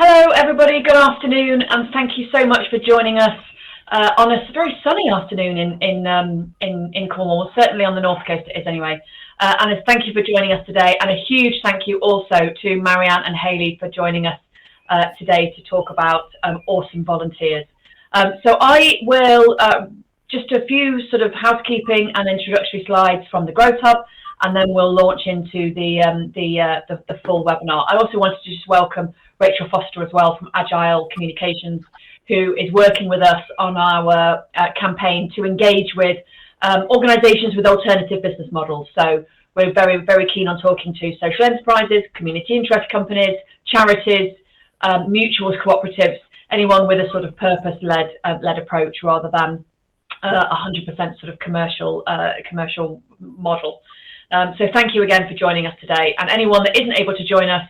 Hello everybody, good afternoon, and thank you so much for joining us on a very sunny afternoon in Cornwall. Certainly on the north coast it is anyway. And thank you for joining us today, and a huge thank you also to Marianne and Hayley for joining us today to talk about awesome volunteers. So I will just a few sort of housekeeping and introductory slides from the Growth Hub, and then we'll launch into the full webinar. I also wanted to just welcome Rachel Foster as well from Agile Communications, who is working with us on our campaign to engage with organisations with alternative business models. So we're very, very keen on talking to social enterprises, community interest companies, charities, mutuals, cooperatives, anyone with a sort of purpose-led approach rather than 100% sort of commercial model. So thank you again for joining us today, and anyone that isn't able to join us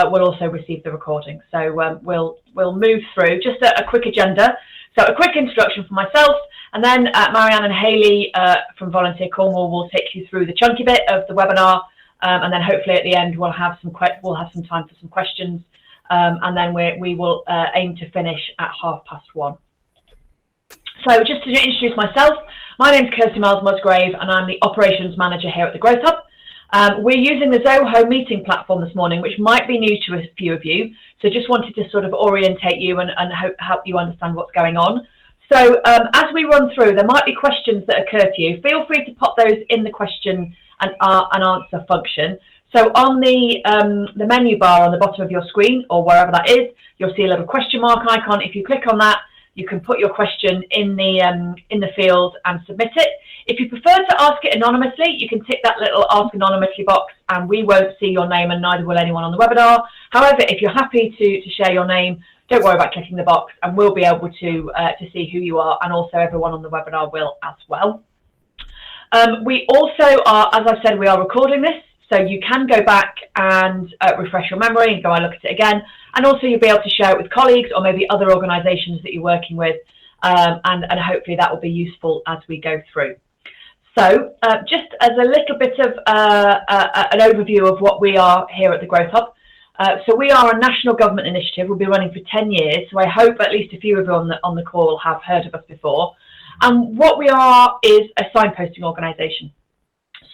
will also receive the recording. So we'll move through just a quick agenda. So a quick introduction for myself, and then Marianne and Hayley from Volunteer Cornwall will take you through the chunky bit of the webinar, and then hopefully at the end we'll have some time for some questions, and then we will aim to finish at 1:30. So just to introduce myself, my name's Kirsty Miles Musgrave, and I'm the Operations Manager here at the Growth Hub. We're using the Zoho meeting platform this morning, which might be new to a few of you. So just wanted to sort of orientate you and help you understand what's going on. So as we run through, there might be questions that occur to you. Feel free to pop those in the question and answer function. So on the menu bar on the bottom of your screen, or wherever that is, you'll see a little question mark icon. If you click on that, you can put your question in the field and submit it. If you prefer to ask it anonymously, you can tick that little Ask Anonymously box, and we won't see your name, and neither will anyone on the webinar. However, if you're happy to share your name, don't worry about clicking the box, and we'll be able to see who you are, and also everyone on the webinar will as well. We also are, as I said, we are recording this, so you can go back and refresh your memory and go and look at it again. And also you'll be able to share it with colleagues or maybe other organisations that you're working with, and hopefully that will be useful as we go through. So just as a little bit of an overview of what we are here at the Growth Hub. So we are a national government initiative. We'll be running for 10 years. So I hope at least a few of you on the call have heard of us before. And what we are is a signposting organisation.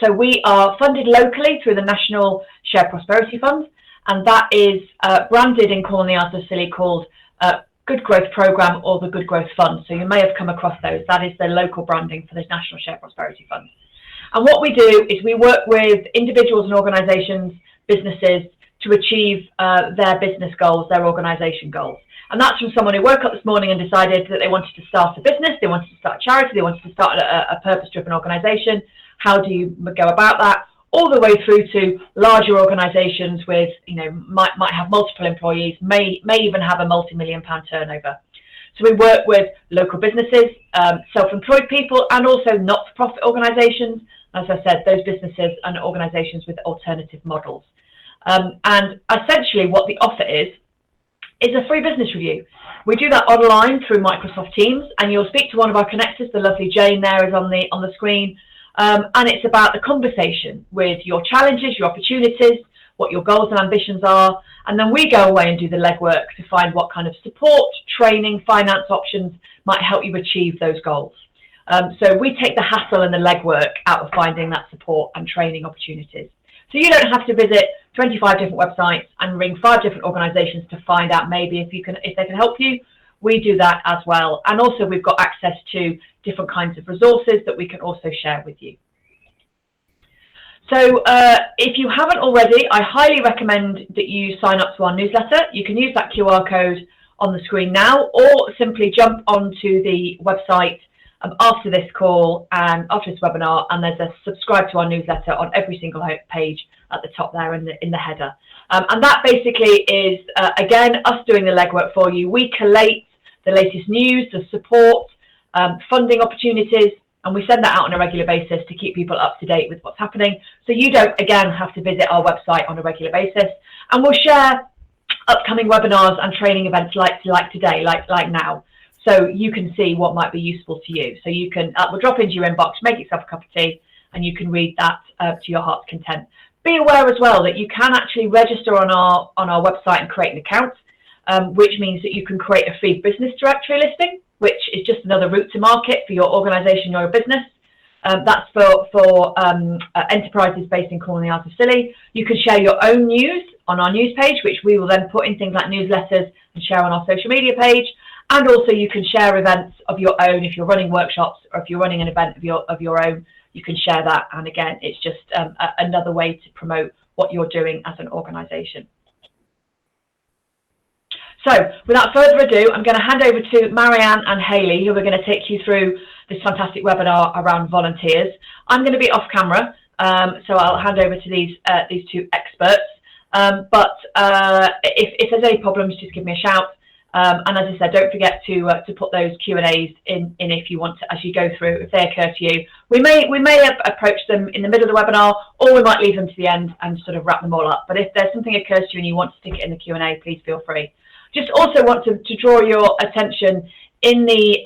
So we are funded locally through the National Shared Prosperity Fund, and that is branded in Cornwall and the Scilly called Good Growth Programme or the Good Growth Fund. So you may have come across those. That is the local branding for the National Shared Prosperity Fund. And what we do is we work with individuals and organisations, businesses, to achieve their business goals, their organisation goals. And that's from someone who woke up this morning and decided that they wanted to start a business, they wanted to start a charity, they wanted to start a purpose-driven organisation. How do you go about that? All the way through to larger organisations with, might have multiple employees, may even have a multi-million-pound turnover. So we work with local businesses, self-employed people, and also not-for-profit organisations. As I said, those businesses and organisations with alternative models. And essentially what the offer is a free business review. We do that online through Microsoft Teams, and you'll speak to one of our connectors. The lovely Jane there is on the screen. And it's about the conversation with your challenges, your opportunities, what your goals and ambitions are. And then we go away and do the legwork to find what kind of support, training, finance options might help you achieve those goals. So we take the hassle and the legwork out of finding that support and training opportunities. So you don't have to visit 25 different websites and ring 5 different organisations to find out maybe if they can help you. We do that as well. And also we've got access to different kinds of resources that we can also share with you. So if you haven't already, I highly recommend that you sign up to our newsletter. You can use that QR code on the screen now, or simply jump onto the website after this call and after this webinar, and there's a subscribe to our newsletter on every single page at the top there in the header. And that basically is, again, us doing the legwork for you. We collate the latest news, the support, funding opportunities, and we send that out on a regular basis to keep people up to date with what's happening. So you don't, again, have to visit our website on a regular basis. And we'll share upcoming webinars and training events like today, like now. So you can see what might be useful to you. So you can, we'll drop into your inbox, make yourself a cup of tea, and you can read that to your heart's content. Be aware as well that you can actually register on our website and create an account. which means that you can create a free business directory listing, which is just another route to market for your organisation or your business. That's for enterprises based in Cornwall and the Isles of Scilly. You can share your own news on our news page, which we will then put in things like newsletters and share on our social media page. And also you can share events of your own. If you're running workshops or if you're running an event of your own, you can share that. And again, it's just another way to promote what you're doing as an organisation. So without further ado, I'm going to hand over to Marianne and Hayley, who are going to take you through this fantastic webinar around volunteers. I'm going to be off camera, so I'll hand over to these two experts. But if there's any problems, just give me a shout. And as I said, don't forget to put those Q&As in if you want to, as you go through, if they occur to you. We may approach them in the middle of the webinar, or we might leave them to the end and sort of wrap them all up. But if there's something occurs to you and you want to stick it in the Q&A, please feel free. Just also want to draw your attention in the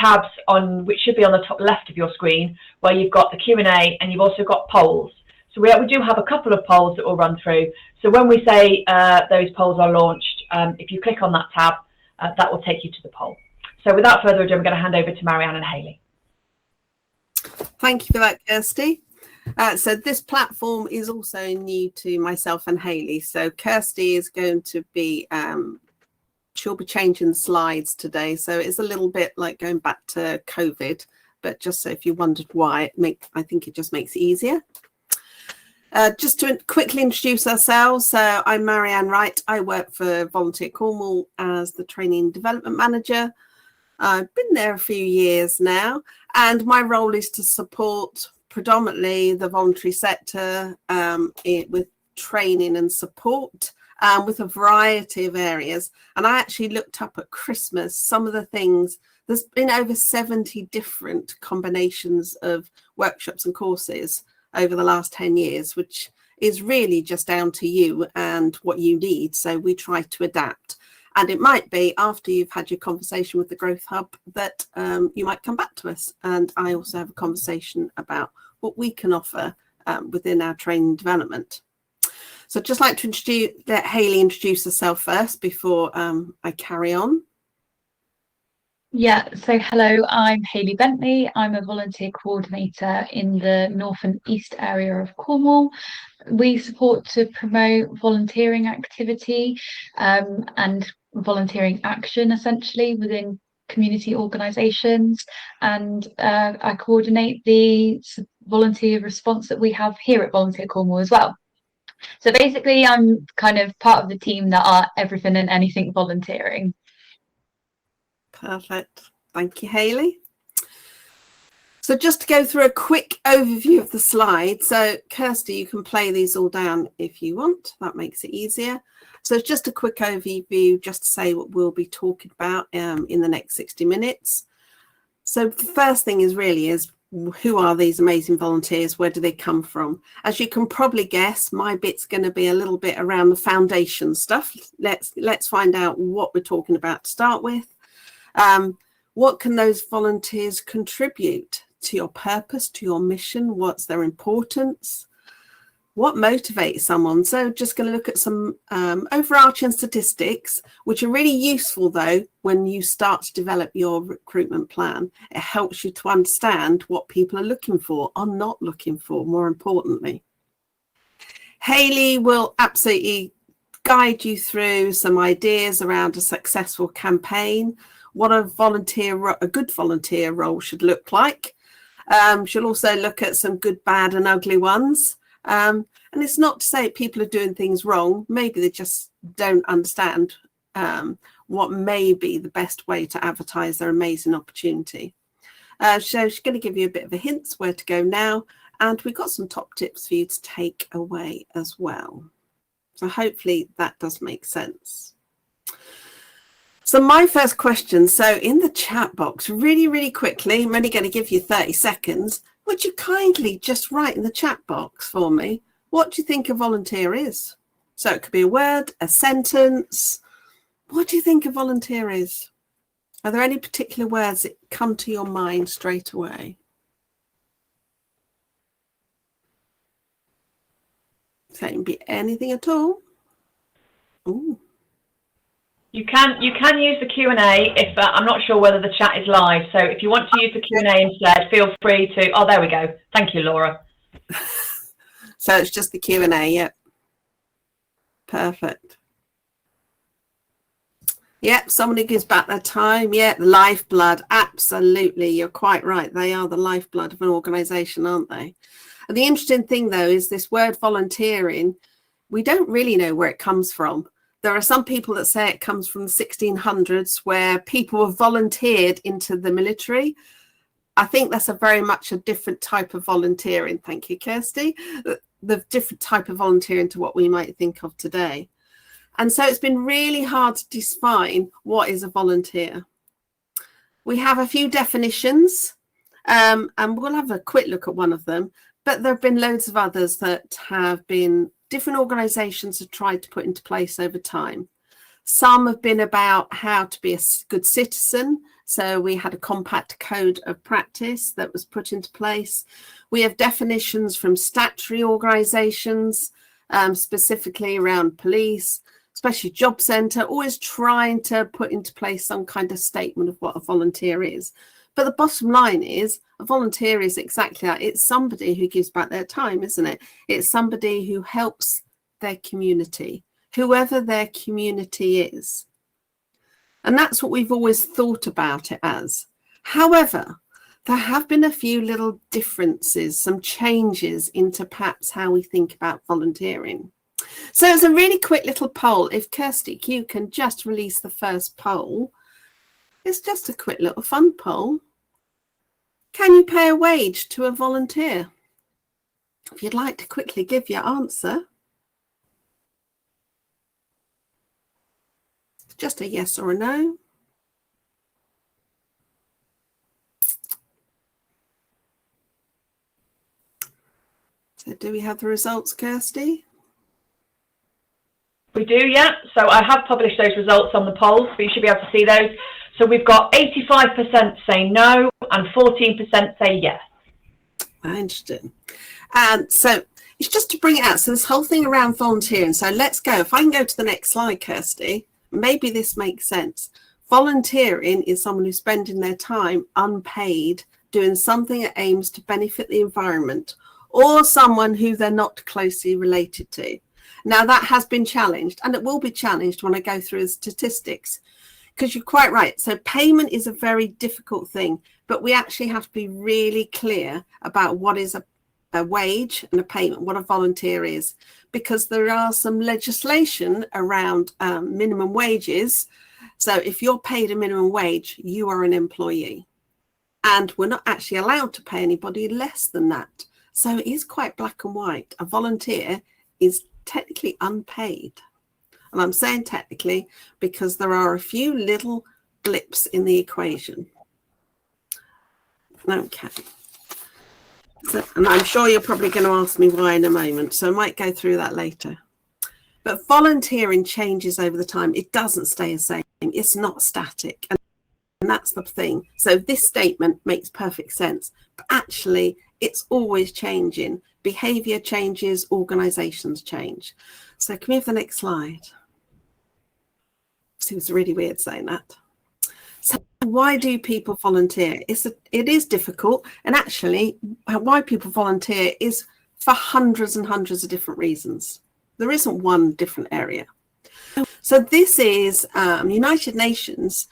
tabs on, which should be on the top left of your screen, where you've got the Q&A and you've also got polls. So we do have a couple of polls that we'll run through. So when we say those polls are launched, if you click on that tab, that will take you to the poll. So without further ado, I'm going to hand over to Marianne and Hayley. Thank you for that, Kirsty. So this platform is also new to myself and Hayley. So Kirsty is going to be, she'll be changing slides today. So it's a little bit like going back to COVID, but just so if you wondered why, I think it just makes it easier. Just to quickly introduce ourselves, so I'm Marianne Wright. I work for Volunteer Cornwall as the Training and Development Manager. I've been there a few years now, and my role is to support predominantly the voluntary sector with training and support with a variety of areas. And I actually looked up at Christmas some of the things. There's been over 70 different combinations of workshops and courses over the last 10 years, which is really just down to you and what you need. So we try to adapt. And it might be after you've had your conversation with the Growth Hub that you might come back to us. And I also have a conversation about what we can offer within our training and development. So I'd just like to let Hayley introduce herself first before I carry on. Yeah, so hello, I'm Hayley Bentley. I'm a volunteer coordinator in the North and East area of Cornwall. We support to promote volunteering activity and volunteering action essentially within community organisations, and I coordinate the volunteer response that we have here at Volunteer Cornwall as well. So basically I'm kind of part of the team that are everything and anything volunteering. Perfect. Thank you, Hayley. So just to go through a quick overview of the slides. So Kirsty, you can play these all down if you want. That makes it easier. So it's just a quick overview, just to say what we'll be talking about in the next 60 minutes. So the first thing is who are these amazing volunteers? Where do they come from? As you can probably guess, my bit's going to be a little bit around the foundation stuff. Let's find out what we're talking about to start with. What can those volunteers contribute to your purpose, to your mission? What's their importance? What motivates someone? So just going to look at some overarching statistics, which are really useful, though, when you start to develop your recruitment plan. It helps you to understand what people are looking for or not looking for, more importantly. Hayley will absolutely guide you through some ideas around a successful campaign, what a good volunteer role should look like. She'll also look at some good, bad and ugly ones. And it's not to say people are doing things wrong. Maybe they just don't understand what may be the best way to advertise their amazing opportunity. So she's going to give you a bit of a hint where to go now. And we've got some top tips for you to take away as well. So hopefully that does make sense. So my first question, so in the chat box, really quickly, I'm only going to give you 30 seconds. Would you kindly just write in the chat box for me, what do you think a volunteer is? So it could be a word, a sentence. What do you think a volunteer is? Are there any particular words that come to your mind straight away? So it can be anything at all. Ooh. You can use the Q&A if I'm not sure whether the chat is live. So if you want to use the Q&A instead, feel free to. Oh, there we go. Thank you, Laura. So it's just the Q&A, yep. Perfect. Yep, someone who gives back their time. Yeah, the lifeblood. Absolutely, you're quite right. They are the lifeblood of an organisation, aren't they? And the interesting thing, though, is this word volunteering, we don't really know where it comes from. There are some people that say it comes from the 1600s, where people were volunteered into the military. I think that's a very much a different type of volunteering. Thank you, Kirsty. The different type of volunteering to what we might think of today. And so it's been really hard to define what is a volunteer. We have a few definitions, and we'll have a quick look at one of them. But there have been loads of others that have been different organisations have tried to put into place over time. Some have been about how to be a good citizen. So we had a compact code of practice that was put into place. We have definitions from statutory organisations, specifically around police, especially job centre, always trying to put into place some kind of statement of what a volunteer is. But the bottom line is a volunteer is exactly that. It's somebody who gives back their time, isn't it? It's somebody who helps their community, whoever their community is. And that's what we've always thought about it as. However, there have been a few little differences, some changes into perhaps how we think about volunteering. So it's a really quick little poll. If Kirsty, you can just release the first poll. It's just a quick little fun poll. Can you pay a wage to a volunteer? If you'd like to quickly give your answer. Just a yes or a no. So do we have the results, Kirsty? We do, yeah. So I have published those results on the poll, so you should be able to see those. So we've got 85% say no and 14% say yes. Interesting. So it's just to bring it out. So this whole thing around volunteering. So let's go. If I can go to the next slide, Kirsty, maybe this makes sense. Volunteering is someone who's spending their time unpaid, doing something that aims to benefit the environment, or someone who they're not closely related to. Now that has been challenged, and it will be challenged when I go through the statistics, because you're quite right. So payment is a very difficult thing, but we actually have to be really clear about what is a wage and a payment, what a volunteer is, because there are some legislation around minimum wages. So if you're paid a minimum wage, you are an employee, and we're not actually allowed to pay anybody less than that. So it is quite black and white. A volunteer is technically unpaid. And I'm saying technically because there are a few little blips in the equation. Okay. So, and I'm sure you're probably going to ask me why in a moment, so I might go through that later. But volunteering changes over the time. It doesn't stay the same. It's not static. And that's the thing. So this statement makes perfect sense. But actually, it's always changing. Behaviour changes, organisations change. So can we have the next slide? Seems really weird saying that. So why do people volunteer? It is difficult. And actually, why people volunteer is for hundreds and hundreds of different reasons. There isn't one different area. So this is United Nations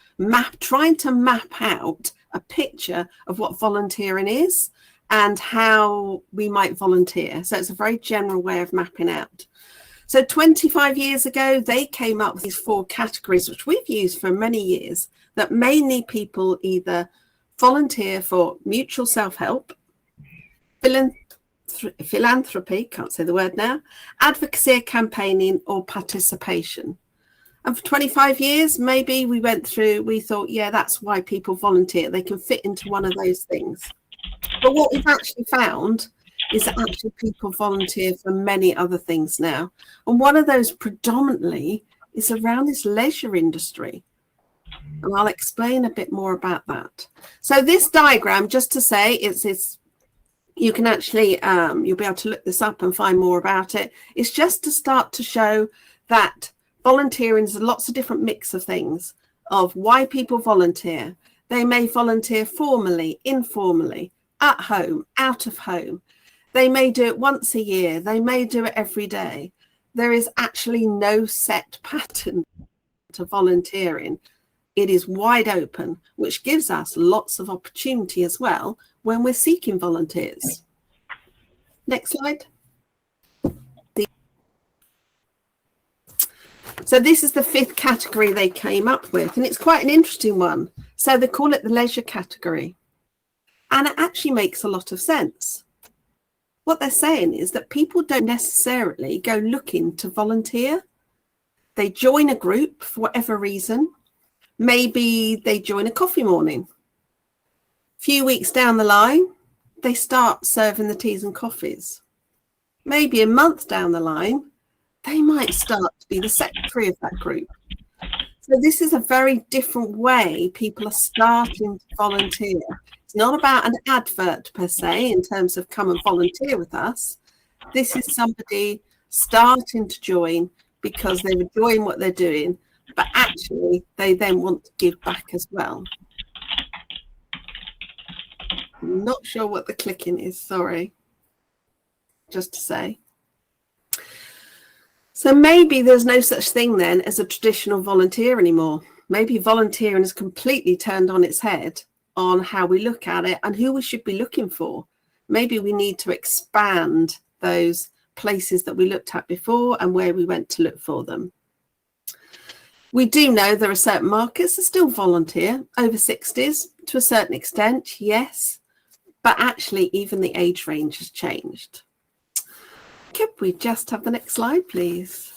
trying to map out a picture of what volunteering is and how we might volunteer. So it's a very general way of mapping out. So 25 years ago, they came up with these 4 categories, which we've used for many years, that mainly people either volunteer for mutual self-help, philanthropy, can't say the word now, advocacy, campaigning, or participation. And for 25 years, maybe we thought, yeah, that's why people volunteer. They can fit into one of those things. But what we've actually found is that actually people volunteer for many other things now. And one of those predominantly is around this leisure industry. And I'll explain a bit more about that. So this diagram, just to say, it's you can actually, you'll be able to look this up and find more about it. It's just to start to show that volunteering is lots of different mix of things of why people volunteer. They may volunteer formally, informally, at home, out of home. They may do it once a year. They may do it every day. There is actually no set pattern to volunteering. It is wide open, which gives us lots of opportunity as well when we're seeking volunteers. Next slide. So this is the 5th category they came up with, and it's quite an interesting one. So they call it the leisure category. And it actually makes a lot of sense. What they're saying is that people don't necessarily go looking to volunteer. They join a group for whatever reason. Maybe they join a coffee morning. A few weeks down the line, they start serving the teas and coffees. Maybe a month down the line, they might start to be the secretary of that group. So this is a very different way people are starting to volunteer. It's not about an advert per se in terms of come and volunteer with us. This is somebody starting to join because they're enjoying what they're doing, but actually they then want to give back as well. I'm not sure what the clicking is, sorry. Just to say. So maybe there's no such thing then as a traditional volunteer anymore. Maybe volunteering is completely turned on its head on how we look at it and who we should be looking for. Maybe we need to expand those places that we looked at before and where we went to look for them. We do know there are certain markets that still volunteer, over 60s to a certain extent, yes, but actually even the age range has changed. Could we just have the next slide, please?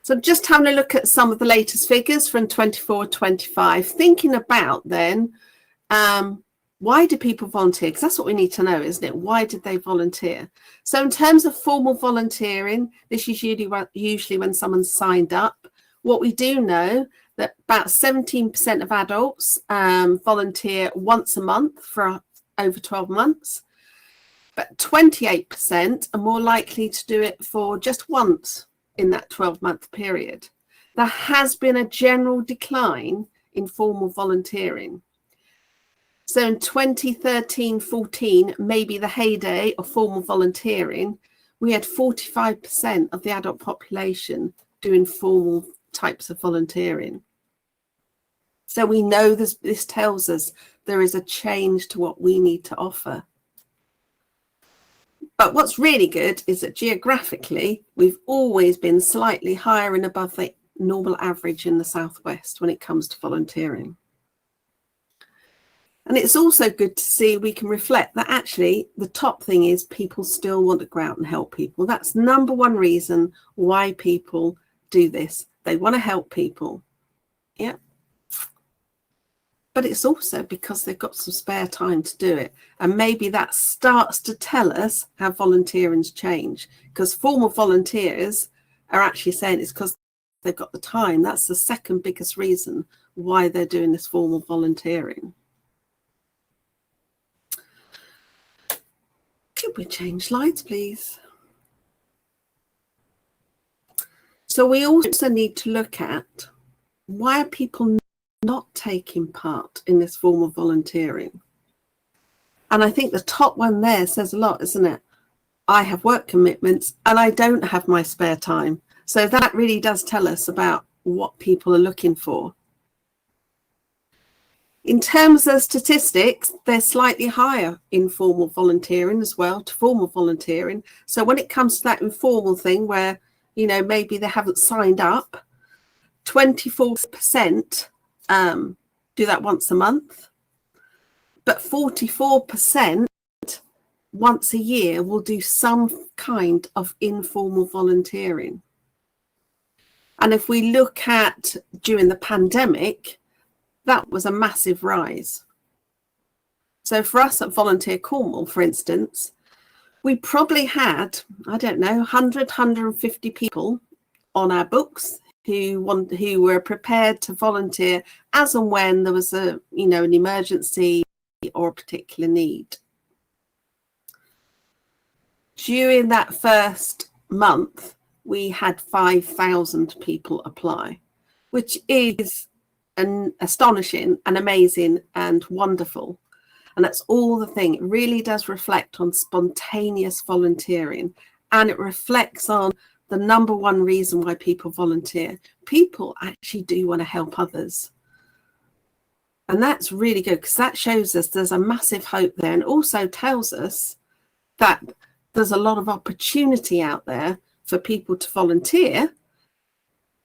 So just having a look at some of the latest figures from 24-25, thinking about then, why do people volunteer? Because that's what we need to know, isn't it? Why did they volunteer? So in terms of formal volunteering, this is usually when someone's signed up. What we do know that about 17% of adults volunteer once a month for over 12 months. But 28% are more likely to do it for just once in that 12-month period. There has been a general decline in formal volunteering. So in 2013-14, maybe the heyday of formal volunteering, we had 45% of the adult population doing formal types of volunteering. So we know this tells us there is a change to what we need to offer. But what's really good is that geographically, we've always been slightly higher and above the normal average in the Southwest when it comes to volunteering. And it's also good to see we can reflect that actually the top thing is people still want to go out and help people. That's number one reason why people do this. They want to help people. Yeah. But it's also because they've got some spare time to do it. And maybe that starts to tell us how volunteering's changed, because formal volunteers are actually saying it's because they've got the time. That's the second biggest reason why they're doing this formal volunteering. Could we change slides, please? So we also need to look at why are people not taking part in this form of volunteering. And I think the top one there says a lot, isn't it? I have work commitments and I don't have my spare time. So that really does tell us about what people are looking for. In terms of statistics, they're slightly higher informal volunteering as well to formal volunteering. So when it comes to that informal thing where, you know, maybe they haven't signed up, 24% do that once a month, but 44% once a year will do some kind of informal volunteering. And if we look at during the pandemic, that was a massive rise. So for us at Volunteer Cornwall, for instance, we probably had, I don't know, 100, 150 people on our books who were prepared to volunteer as and when there was an emergency or a particular need. During that first month, we had 5,000 people apply, which is astonishing and amazing and wonderful. And that's all the thing. It really does reflect on spontaneous volunteering, and it reflects on the number one reason why people volunteer. People actually do want to help others. And that's really good, because that shows us there's a massive hope there, and also tells us that there's a lot of opportunity out there for people to volunteer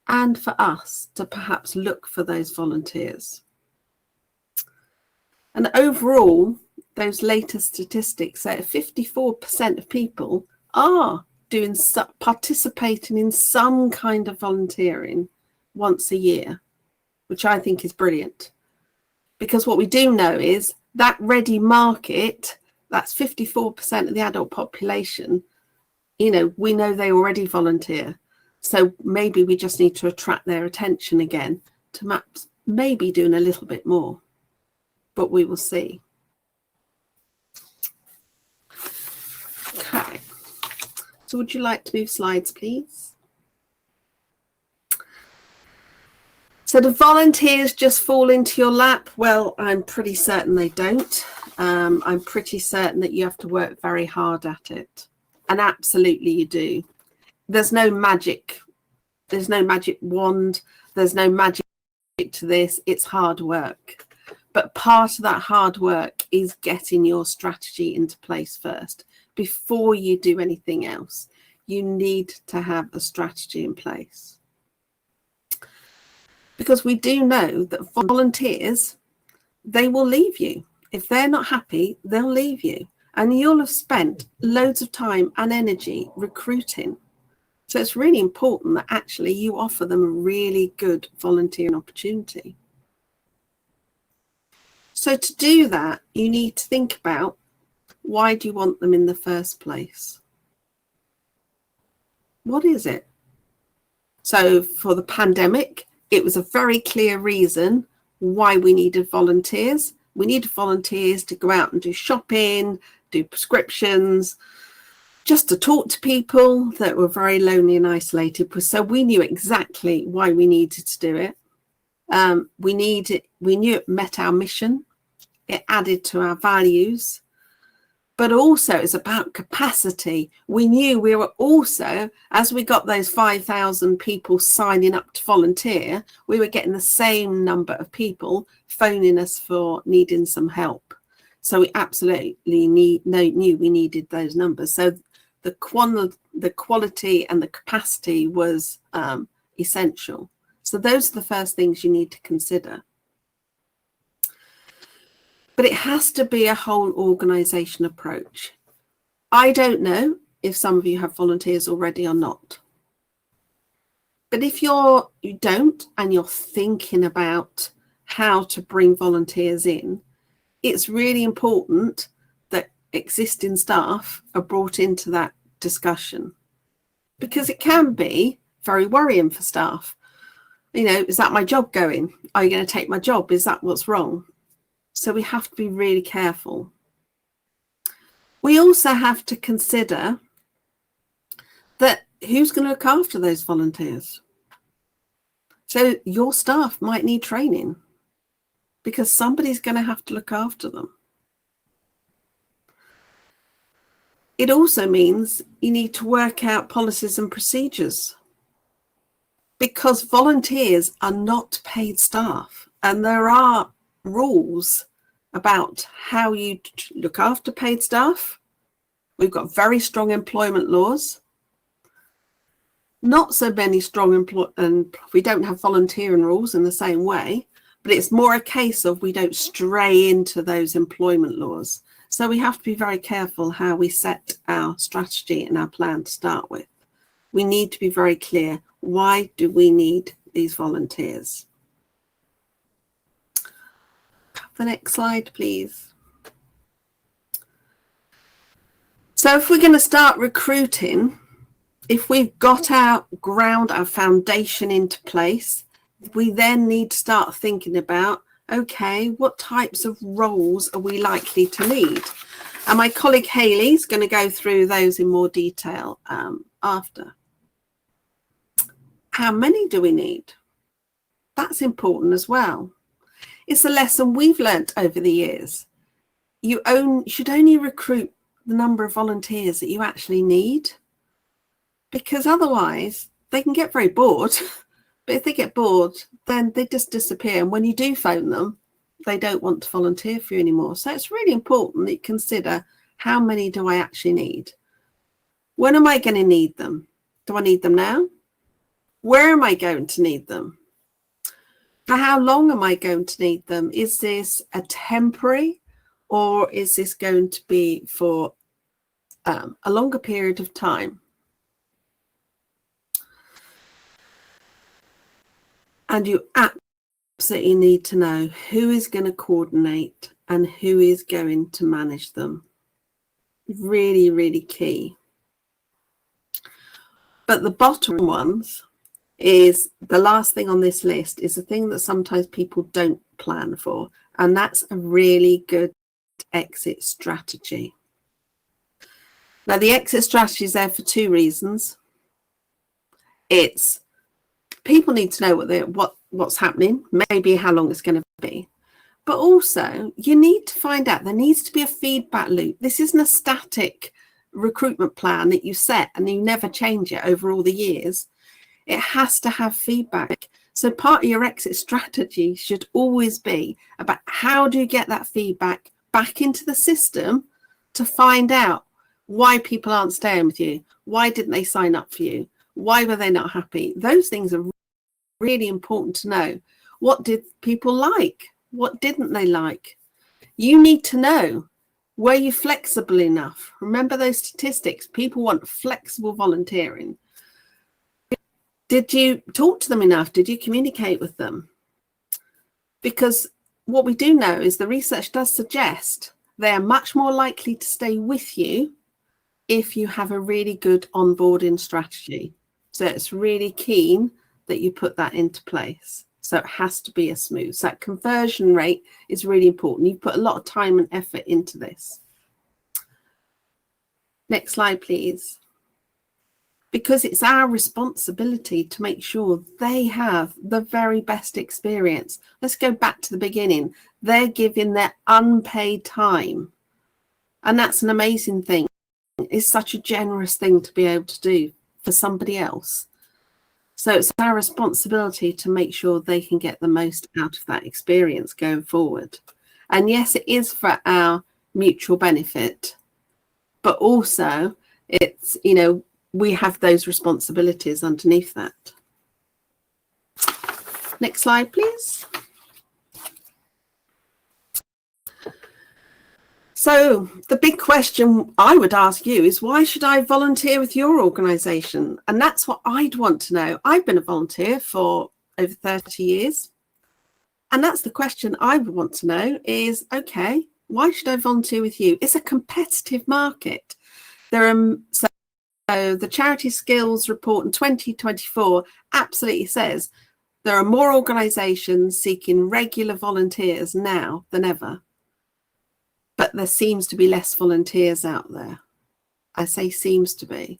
and for us to perhaps look for those volunteers. And overall, those latest statistics say 54% of people are participating in some kind of volunteering once a year, which I think is brilliant. Because what we do know is that ready market, that's 54% of the adult population, you know, we know they already volunteer. So maybe we just need to attract their attention again to maybe doing a little bit more. But we will see. Okay. So would you like to move slides, please? So do volunteers just fall into your lap? Well, I'm pretty certain they don't. I'm pretty certain that you have to work very hard at it. And absolutely you do. There's no magic. There's no magic wand. There's no magic to this. It's hard work. But part of that hard work is getting your strategy into place first. Before you do anything else, you need to have a strategy in place. Because we do know that volunteers, they will leave you. If they're not happy, they'll leave you. And you'll have spent loads of time and energy recruiting. So it's really important that actually you offer them a really good volunteering opportunity. So to do that, you need to think about, why do you want them in the first place? What is it? So for the pandemic, it was a very clear reason why we needed volunteers. We needed volunteers to go out and do shopping, do prescriptions, just to talk to people that were very lonely and isolated. So we knew exactly why we needed to do it. We knew it met our mission. It added to our values. But also it's about capacity. We knew we were also, as we got those 5,000 people signing up to volunteer, we were getting the same number of people phoning us for needing some help. So we absolutely knew we needed those numbers. So the quality and the capacity was essential. So those are the first things you need to consider. But it has to be a whole organisation approach. I don't know if some of you have volunteers already or not. But if you don't, and you're thinking about how to bring volunteers in, it's really important that existing staff are brought into that discussion, because it can be very worrying for staff. You know, is that my job going? Are you going to take my job? Is that what's wrong? So we have to be really careful. We also have to consider that who's going to look after those volunteers. So your staff might need training, because somebody's going to have to look after them. It also means you need to work out policies and procedures, because volunteers are not paid staff, and there are rules about how you look after paid staff. We've got very strong employment laws. Not so many strong and we don't have volunteering rules in the same way, but it's more a case of we don't stray into those employment laws. So we have to be very careful how we set our strategy and our plan to start with. We need to be very clear, why do we need these volunteers? The next slide, please. So if we're going to start recruiting, if we've got our foundation into place, we then need to start thinking about, okay, what types of roles are we likely to need? And my colleague Hayley is going to go through those in more detail after. how many do we need? That's important as well. It's a lesson we've learnt over the years. You should only recruit the number of volunteers that you actually need, because otherwise they can get very bored. But if they get bored, then they just disappear. And when you do phone them, they don't want to volunteer for you anymore. So it's really important that you consider, how many do I actually need? When am I going to need them? Do I need them now? Where am I going to need them? For how long am I going to need them? Is this a temporary, or is this going to be for a longer period of time? And you absolutely need to know who is going to coordinate and who is going to manage them. Really, really key. But the bottom ones is the last thing on this list, is the thing that sometimes people don't plan for, and that's a really good exit strategy. Now, the exit strategy is there for two reasons. It's people need to know what's happening, maybe how long it's going to be, but also you need to find out, there needs to be a feedback loop. This isn't a static recruitment plan that you set and you never change it over all the years. It has to have feedback. So part of your exit strategy should always be about, how do you get that feedback back into the system to find out why people aren't staying with you? Why didn't they sign up for you? Why were they not happy? Those things are really important to know. What did people like? What didn't they like? You need to know, were you flexible enough? Remember those statistics. People want flexible volunteering. Did you talk to them enough? Did you communicate with them? Because what we do know is the research does suggest they are much more likely to stay with you if you have a really good onboarding strategy. So it's really keen that you put that into place. So it has to be a smooth. So that conversion rate is really important. You put a lot of time and effort into this. Next slide, please. Because it's our responsibility to make sure they have the very best experience. Let's go back to the beginning. They're giving their unpaid time. And that's an amazing thing. It's such a generous thing to be able to do for somebody else. So it's our responsibility to make sure they can get the most out of that experience going forward. And yes, it is for our mutual benefit, but also it's, you know, we have those responsibilities underneath that. Next slide, please. So the big question I would ask you is, why should I volunteer with your organisation? And that's what I'd want to know. I've been a volunteer for over 30 years. And that's the question I would want to know is, okay, why should I volunteer with you? It's a competitive market. So the Charity Skills Report in 2024 absolutely says there are more organisations seeking regular volunteers now than ever. But there seems to be less volunteers out there. I say seems to be.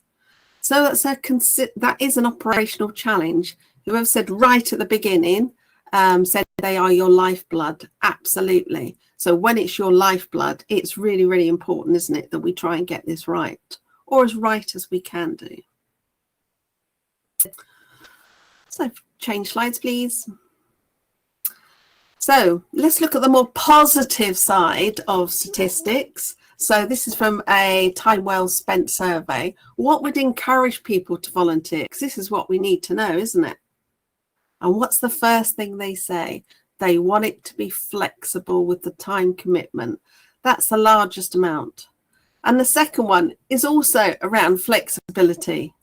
So that is an operational challenge. Whoever said right at the beginning, said they are your lifeblood. Absolutely. So when it's your lifeblood, it's really, really important, isn't it, that we try and get this right, or as right as we can do. So change slides, please. So let's look at the more positive side of statistics. So this is from a time well spent survey. What would encourage people to volunteer? Because this is what we need to know, isn't it? And what's the first thing they say? They want it to be flexible with the time commitment. That's the largest amount. And the second one is also around flexibility.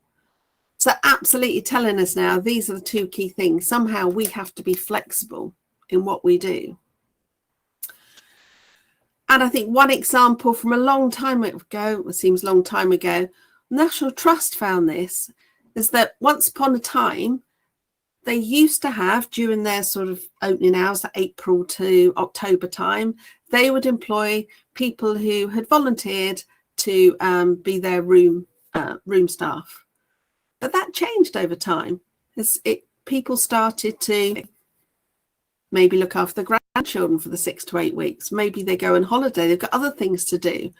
So absolutely telling us now, these are the two key things. Somehow we have to be flexible in what we do. And I think one example from a long time ago, it seems a long time ago, National Trust found this, is that once upon a time, they used to have, during their sort of opening hours, April to October time, they would employ people who had volunteered to be their room staff. But that changed over time. People started to maybe look after the grandchildren for the 6 to 8 weeks. Maybe they go on holiday. They've got other things to do.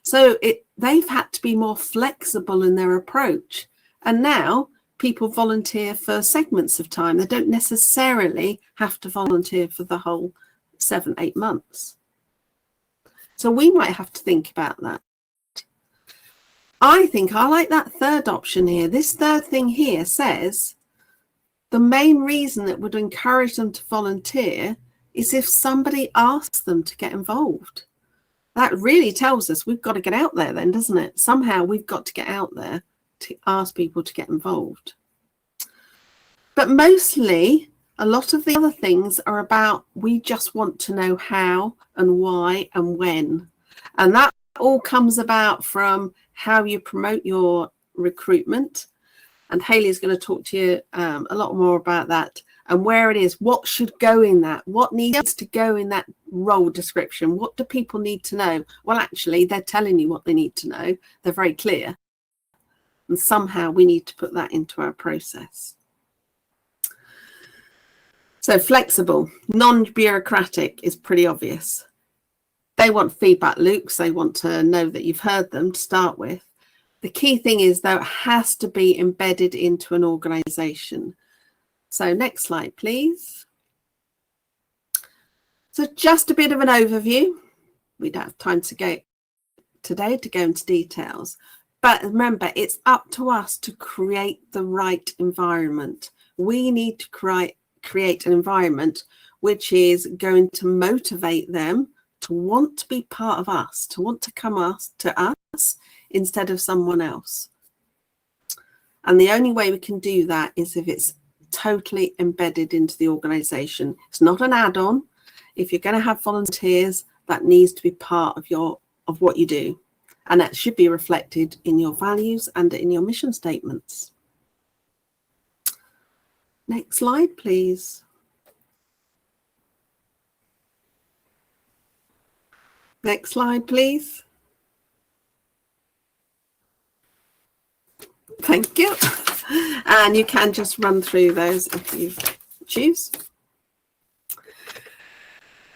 So they've had to be more flexible in their approach. And now people volunteer for segments of time. They don't necessarily have to volunteer for the whole 7, 8 months. So we might have to think about that. I think I like that third option here. This third thing here says the main reason that would encourage them to volunteer is if somebody asks them to get involved. That really tells us we've got to get out there then, doesn't it? Somehow we've got to get out there to ask people to get involved. But mostly, a lot of the other things are about we just want to know how and why and when. And that all comes about from how you promote your recruitment. And Hayley's going to talk to you a lot more about that and where it is, what should go in that, what needs to go in that role description, what do people need to know? Well, actually, they're telling you what they need to know. They're very clear. And somehow we need to put that into our process. So flexible, non-bureaucratic is pretty obvious. They want feedback loops. They want to know that you've heard them to start with. The key thing is, though, it has to be embedded into an organisation. So next slide, please. So just a bit of an overview. We don't have time to go today to go into details. But remember, it's up to us to create the right environment. We need to create an environment which is going to motivate them to want to be part of us, to want to come to us instead of someone else. And the only way we can do that is if it's totally embedded into the organisation. It's not an add-on. If you're going to have volunteers, that needs to be part of what you do. And that should be reflected in your values and in your mission statements. Next slide, please. Next slide, please. Thank you. And you can just run through those if you choose.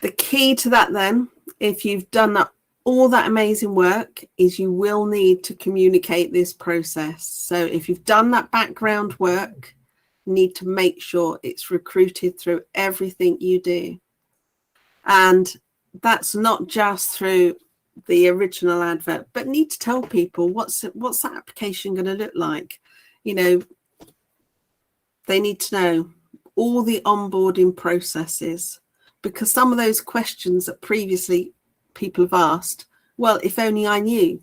The key to that then, if you've done all that amazing work, is you will need to communicate this process. So if you've done that background work, you need to make sure it's recruited through everything you do. And that's not just through the original advert, but need to tell people what's that application going to look like. You know, they need to know all the onboarding processes, because some of those questions that previously people have asked, well, if only I knew,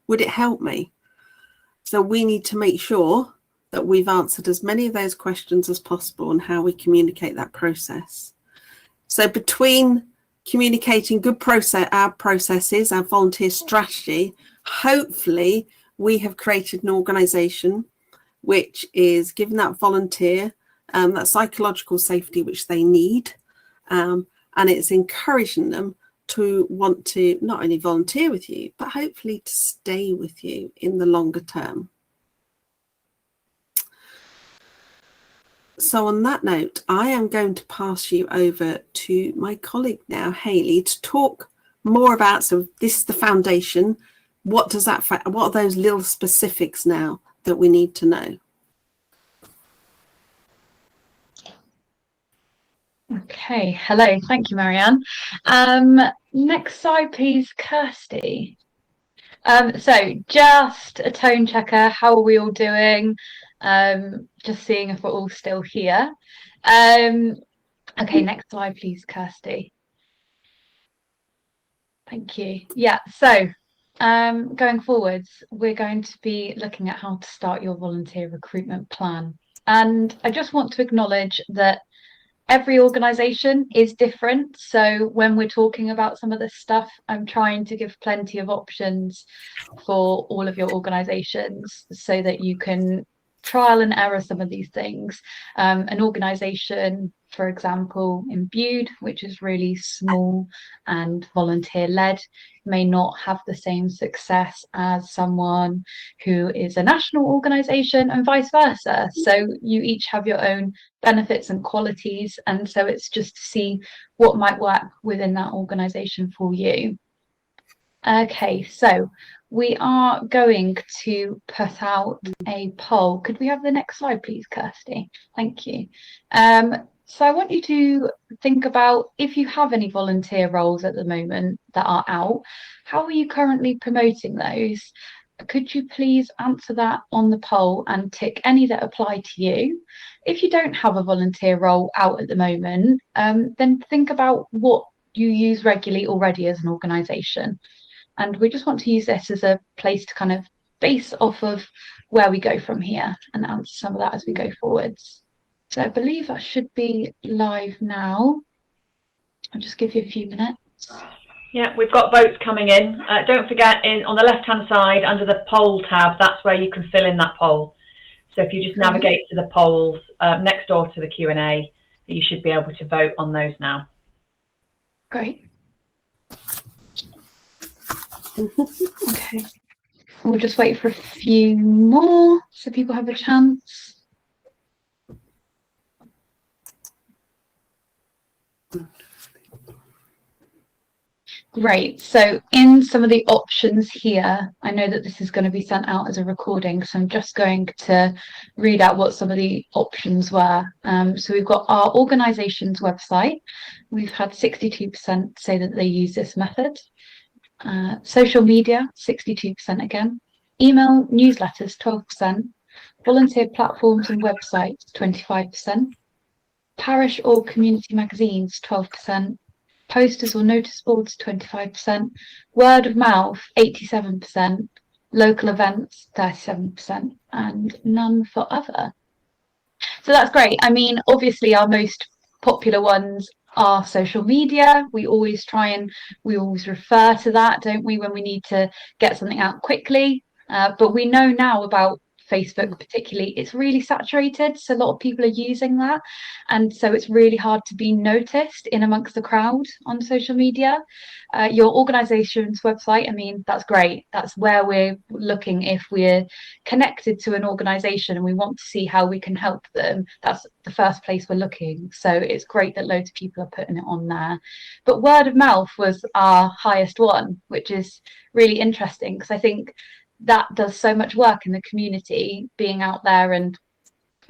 would it help me? So we need to make sure that we've answered as many of those questions as possible and how we communicate that process. So between communicating good our processes, our volunteer strategy, hopefully we have created an organisation which is giving that volunteer that psychological safety which they need, and it's encouraging them to want to not only volunteer with you, but hopefully to stay with you in the longer term. So on that note, I am going to pass you over to my colleague now, Hayley, to talk more about, so this is the foundation. What are those little specifics now that we need to know? Okay, hello, thank you, Marianne. Next slide, please, Kirsty. So just a tone checker, how are we all doing? Just seeing if we're all still here. Okay, next slide, please, Kirsty. Thank you. Yeah, so going forwards, we're going to be looking at how to start your volunteer recruitment plan. And I just want to acknowledge that every organisation is different. So when we're talking about some of this stuff, I'm trying to give plenty of options for all of your organisations so that you can trial and error some of these things. An organisation for example, in Bude, which is really small and volunteer-led, may not have the same success as someone who is a national organisation, and vice versa. So you each have your own benefits and qualities, and so it's just to see what might work within that organisation for you. Okay, so we are going to put out a poll. Could we have the next slide, please, Kirsty? Thank you. So I want you to think about, if you have any volunteer roles at the moment that are out, how are you currently promoting those? Could you please answer that on the poll and tick any that apply to you? If you don't have a volunteer role out at the moment, then think about what you use regularly already as an organisation. And we just want to use this as a place to kind of base off of where we go from here and answer some of that as we go forwards. So I believe that should be live now. I'll just give you a few minutes. Yeah, we've got votes coming in. Don't forget, on the left-hand side, under the poll tab, that's where you can fill in that poll. So if you just navigate to the polls next door to the Q&A, you should be able to vote on those now. Great. Okay, we'll just wait for a few more so people have a chance. Great, so in some of the options here, I know that this is going to be sent out as a recording, so I'm just going to read out what some of the options were. So we've got our organisation's website. We've had 62% say that they use this method. Social media, 62% again. Email, newsletters, 12%. Volunteer platforms and websites, 25%. Parish or community magazines, 12%. Posters or notice boards, 25%. Word of mouth, 87%. Local events, 37%. And none for other. So that's great. I mean, obviously our most popular ones are social media. We always refer to that, don't we, when we need to get something out quickly. But we know now about Facebook particularly, it's really saturated, so a lot of people are using that, and so it's really hard to be noticed in amongst the crowd on social media. Your organisation's website, I mean, that's great. That's where we're looking if we're connected to an organisation and we want to see how we can help them. That's the first place we're looking, so it's great that loads of people are putting it on there. But word of mouth was our highest one, which is really interesting, because I think that does so much work in the community, being out there and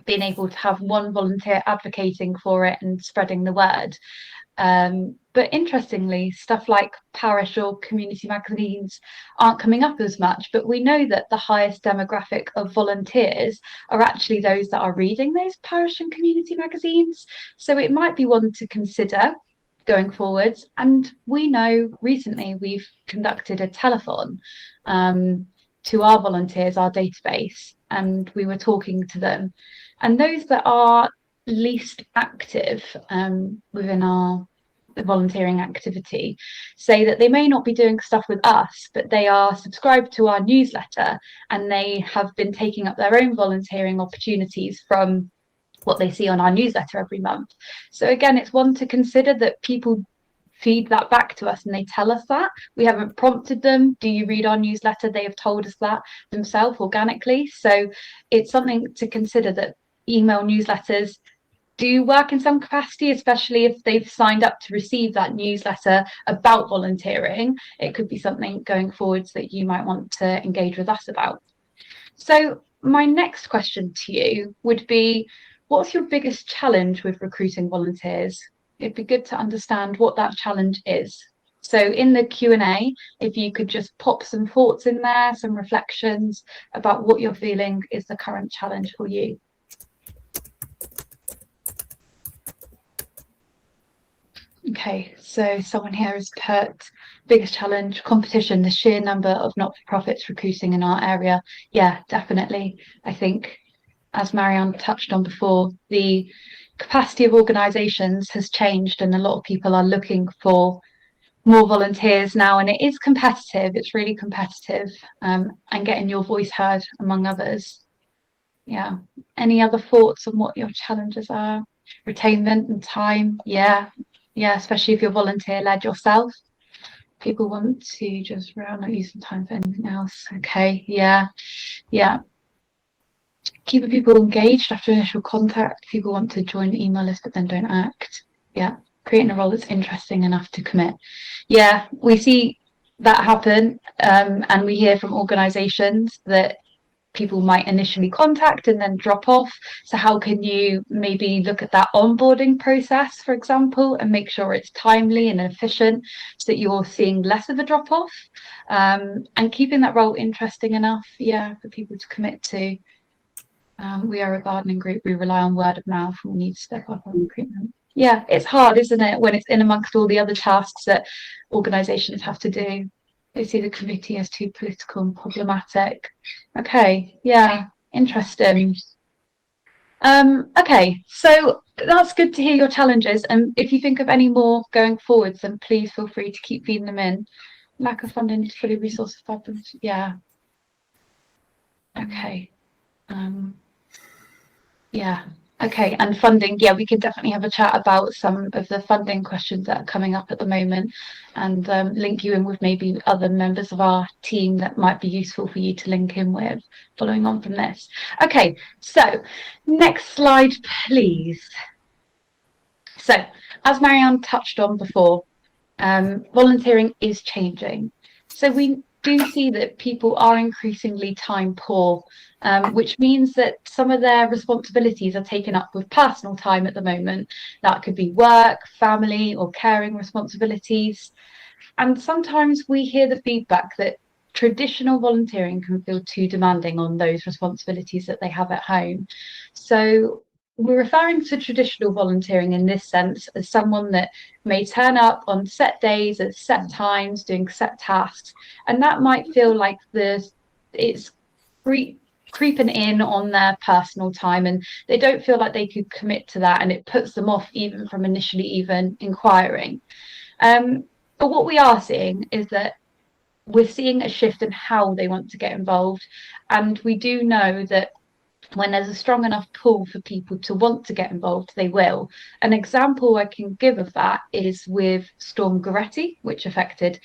being able to have one volunteer advocating for it and spreading the word. But interestingly, stuff like parish or community magazines aren't coming up as much, but we know that the highest demographic of volunteers are actually those that are reading those parish and community magazines. So it might be one to consider going forwards. And we know recently we've conducted a telethon to our volunteers, our database, and we were talking to them. And those that are least active within our volunteering activity say that they may not be doing stuff with us, but they are subscribed to our newsletter and they have been taking up their own volunteering opportunities from what they see on our newsletter every month. So again, it's one to consider, that people feed that back to us and they tell us that. We haven't prompted them, do you read our newsletter? They have told us that themselves organically. So it's something to consider, that email newsletters do work in some capacity, especially if they've signed up to receive that newsletter about volunteering. It could be something going forwards that you might want to engage with us about. So my next question to you would be, what's your biggest challenge with recruiting volunteers? It'd be good to understand what that challenge is. So in the Q&A, if you could just pop some thoughts in there, some reflections about what you're feeling is the current challenge for you. Okay, so someone here has put biggest challenge, competition, the sheer number of not-for-profits recruiting in our area. Yeah, definitely. I think, as Marianne touched on before, the capacity of organisations has changed and a lot of people are looking for more volunteers now, and it is competitive. It's really competitive, and getting your voice heard among others. Yeah. Any other thoughts on what your challenges are? Retainment and time, yeah, especially if you're volunteer-led yourself. People want to just not use some time for anything else. Okay, yeah. Keeping people engaged after initial contact. People want to join the email list but then don't act. Yeah, creating a role that's interesting enough to commit. Yeah, we see that happen, and we hear from organisations that people might initially contact and then drop off. So how can you maybe look at that onboarding process, for example, and make sure it's timely and efficient so that you're seeing less of a drop off, and keeping that role interesting enough, for people to commit to. We are a gardening group. We rely on word of mouth, and we need to step up on recruitment. Yeah, it's hard, isn't it, when it's in amongst all the other tasks that organisations have to do. They see the committee as too political and problematic. Okay, yeah, interesting. Okay, so that's good to hear your challenges. And if you think of any more going forwards, then please feel free to keep feeding them in. Lack of funding to fully resource problems. Yeah. Okay. Yeah. Okay, and funding, we can definitely have a chat about some of the funding questions that are coming up at the moment, and link you in with maybe other members of our team that might be useful for you to link in with following on from this. Okay, so next slide, please. So, as Marianne touched on before, volunteering is changing. So we do see that people are increasingly time poor, which means that some of their responsibilities are taken up with personal time at the moment. That could be work, family, or caring responsibilities. And sometimes we hear the feedback that traditional volunteering can feel too demanding on those responsibilities that they have at home. So we're referring to traditional volunteering in this sense as someone that may turn up on set days at set times doing set tasks, and that might feel like it's creeping in on their personal time, and they don't feel like they could commit to that, and it puts them off even from initially even inquiring. But what we are seeing is that we're seeing a shift in how they want to get involved, and we do know that when there's a strong enough pull for people to want to get involved, they will. An example I can give of that is with Storm Goretti, which affected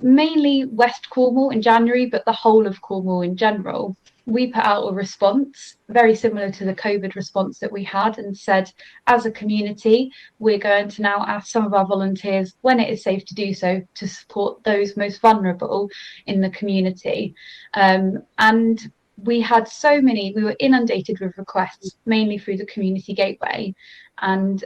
mainly West Cornwall in January, but the whole of Cornwall in general. We put out a response very similar to the COVID response that we had, and said, as a community, we're going to now ask some of our volunteers, when it is safe to do so, to support those most vulnerable in the community. And we had we were inundated with requests, mainly through the community gateway, and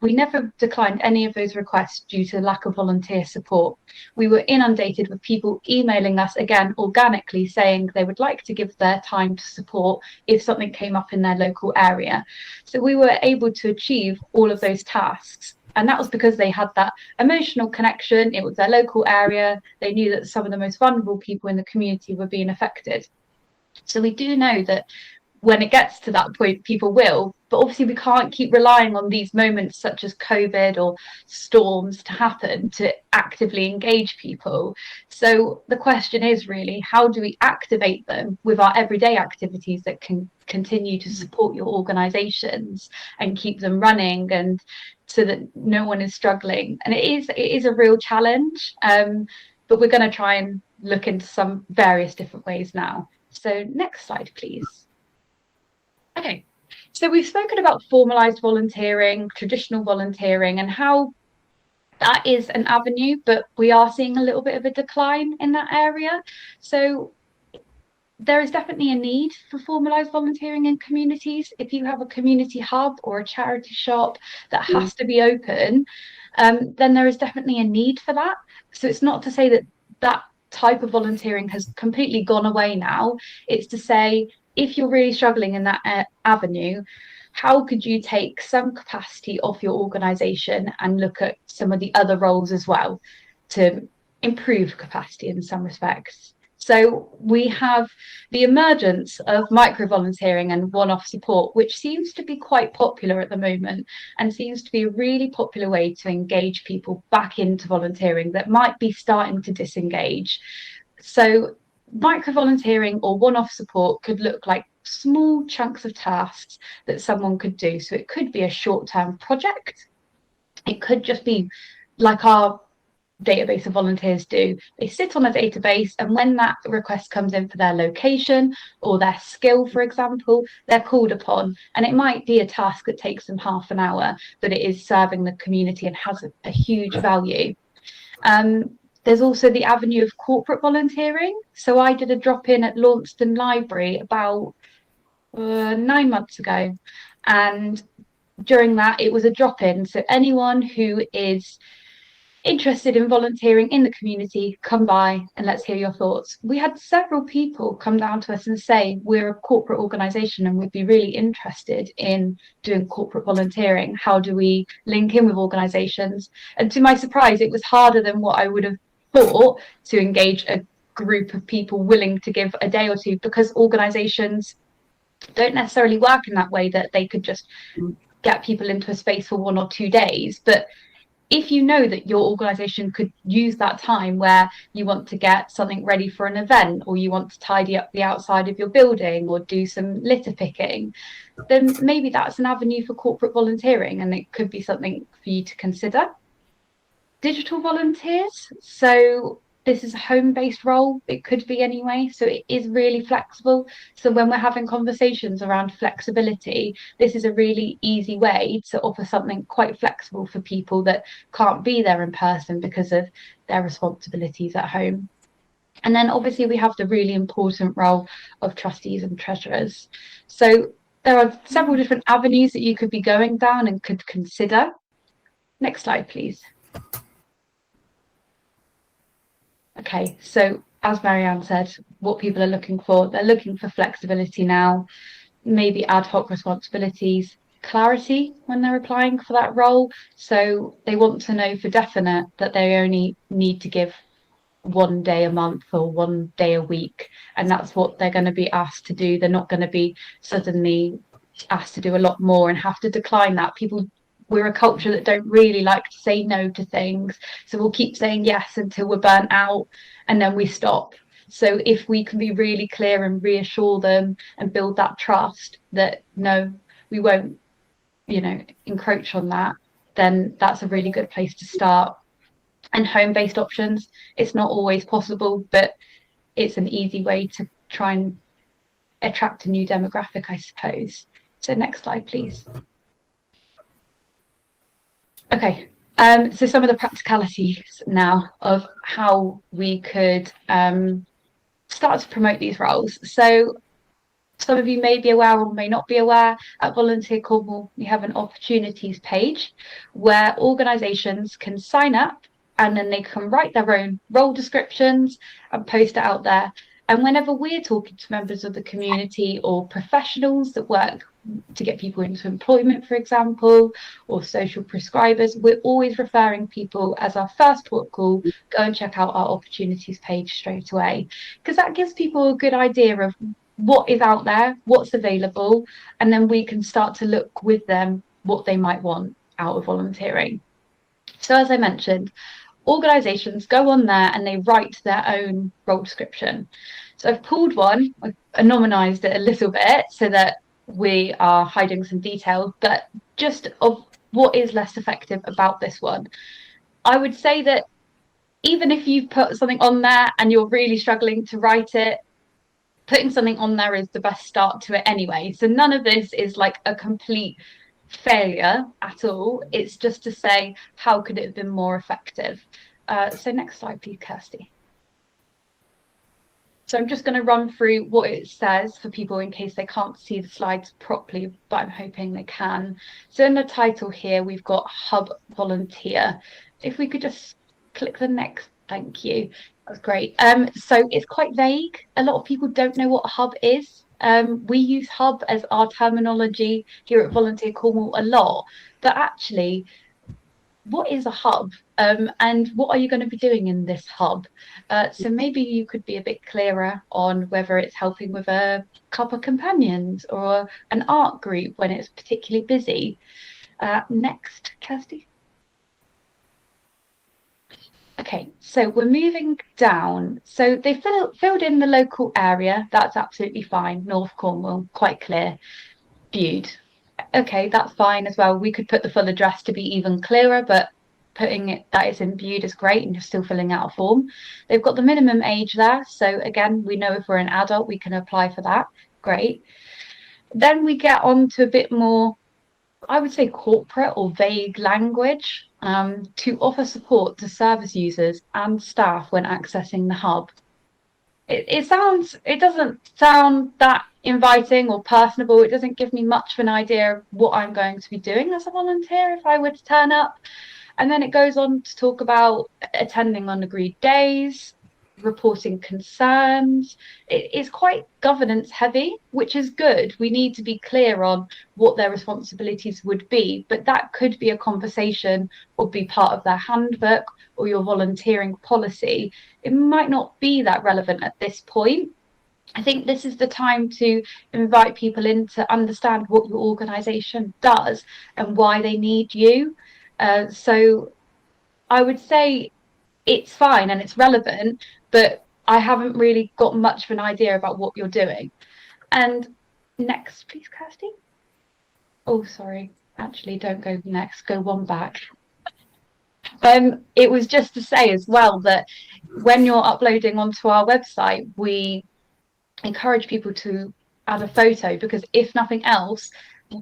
we never declined any of those requests due to lack of volunteer support. We were inundated with people emailing us, again organically, saying they would like to give their time to support if something came up in their local area. So we were able to achieve all of those tasks, and that was because they had that emotional connection. It was their local area. They knew that some of the most vulnerable people in the community were being affected. So we do know that when it gets to that point, people will, but obviously we can't keep relying on these moments such as COVID or storms to happen to actively engage people. So the question is really, how do we activate them with our everyday activities that can continue to support your organisations and keep them running, and so that no one is struggling? And it is a real challenge, but we're going to try and look into some various different ways now. So next slide, please. Okay, so we've spoken about formalised volunteering, traditional volunteering, and how that is an avenue, but we are seeing a little bit of a decline in that area. So there is definitely a need for formalised volunteering in communities. If you have a community hub or a charity shop that has to be open, then there is definitely a need for that. So it's not to say that that type of volunteering has completely gone away now. It's to say, if you're really struggling in that avenue, how could you take some capacity off your organisation and look at some of the other roles as well to improve capacity in some respects? So we have the emergence of micro-volunteering and one-off support, which seems to be quite popular at the moment, and seems to be a really popular way to engage people back into volunteering that might be starting to disengage. So micro-volunteering or one-off support could look like small chunks of tasks that someone could do. So it could be a short-term project. It could just be like our database of volunteers do. They sit on a database, and when that request comes in for their location or their skill, for example, they're called upon. And it might be a task that takes them half an hour, but it is serving the community and has a huge value. There's also the avenue of corporate volunteering. So I did a drop-in at Launceston Library about 9 months ago, and during that it was a drop-in, so anyone who is interested in volunteering in the community, come by and let's hear your thoughts. We had several people come down to us and say, we're a corporate organisation and we'd be really interested in doing corporate volunteering. How do we link in with organisations? And to my surprise, it was harder than what I would have thought to engage a group of people willing to give a day or two, because organisations don't necessarily work in that way, that they could just get people into a space for 1 or 2 days. But if you know that your organisation could use that time where you want to get something ready for an event, or you want to tidy up the outside of your building or do some litter picking, then maybe that's an avenue for corporate volunteering, and it could be something for you to consider. Digital volunteers. So this is a home-based role. It could be anyway. So it is really flexible. So when we're having conversations around flexibility, this is a really easy way to offer something quite flexible for people that can't be there in person because of their responsibilities at home. And then obviously we have the really important role of trustees and treasurers. So there are several different avenues that you could be going down and could consider. Next slide, please. Okay, so as Marianne said, what people are looking for, they're looking for flexibility now, maybe ad hoc responsibilities, clarity when they're applying for that role. So they want to know for definite that they only need to give 1 day a month or 1 day a week, and that's what they're going to be asked to do. They're not going to be suddenly asked to do a lot more and have to decline that. We're a culture that don't really like to say no to things, so we'll keep saying yes until we're burnt out, and then we stop. So if we can be really clear and reassure them and build that trust that no, we won't, encroach on that, then that's a really good place to start. And home-based options, it's not always possible, but it's an easy way to try and attract a new demographic, I suppose. So next slide, please. Okay, so some of the practicalities now of how we could start to promote these roles. So some of you may be aware or may not be aware, at Volunteer Cornwall, we have an opportunities page where organisations can sign up, and then they can write their own role descriptions and post it out there. And whenever we're talking to members of the community or professionals that work to get people into employment, for example, or social prescribers, we're always referring people as our first port of call, go and check out our opportunities page straight away, because that gives people a good idea of what is out there, what's available, and then we can start to look with them what they might want out of volunteering. So as I mentioned, organisations go on there and they write their own role description. So I've pulled one, I've anonymised it a little bit so that we are hiding some detail, but just of what is less effective about this one. I would say that even if you've put something on there and you're really struggling to write it, putting something on there is the best start to it anyway. So none of this is like a complete failure at all. It's just to say, how could it have been more effective? So next slide, please, Kirsty. So I'm just going to run through what it says for people in case they can't see the slides properly, but I'm hoping they can. So in the title here, we've got Hub Volunteer. If we could just click the next, thank you. That's great. So it's quite vague. A lot of people don't know what a hub is. We use hub as our terminology here at Volunteer Cornwall a lot, but actually, what is a hub, and what are you going to be doing in this hub? So maybe you could be a bit clearer on whether it's helping with a club of companions or an art group when it's particularly busy. Next, Kirsty. Okay, so we're moving down. So they filled in the local area. That's absolutely fine. North Cornwall, quite clear. Viewed. Okay, that's fine as well. We could put the full address to be even clearer, but putting it that it's in viewed is great, and you're still filling out a form. They've got the minimum age there. So again, we know if we're an adult, we can apply for that. Great. Then we get on to a bit more, I would say, corporate or vague language, to offer support to service users and staff when accessing the hub. It doesn't sound that inviting or personable. It doesn't give me much of an idea of what I'm going to be doing as a volunteer if I were to turn up. And then it goes on to talk about attending on agreed days, reporting concerns. It is quite governance heavy, which is good. We need to be clear on what their responsibilities would be, but that could be a conversation or be part of their handbook or your volunteering policy. It might not be that relevant at this point. I think this is the time to invite people in to understand what your organisation does and why they need you. So I would say it's fine and it's relevant, but I haven't really got much of an idea about what you're doing. And next, please, Kirsty. Oh, sorry. Actually, don't go next. Go one back. It was just to say as well that when you're uploading onto our website, we encourage people to add a photo, because if nothing else,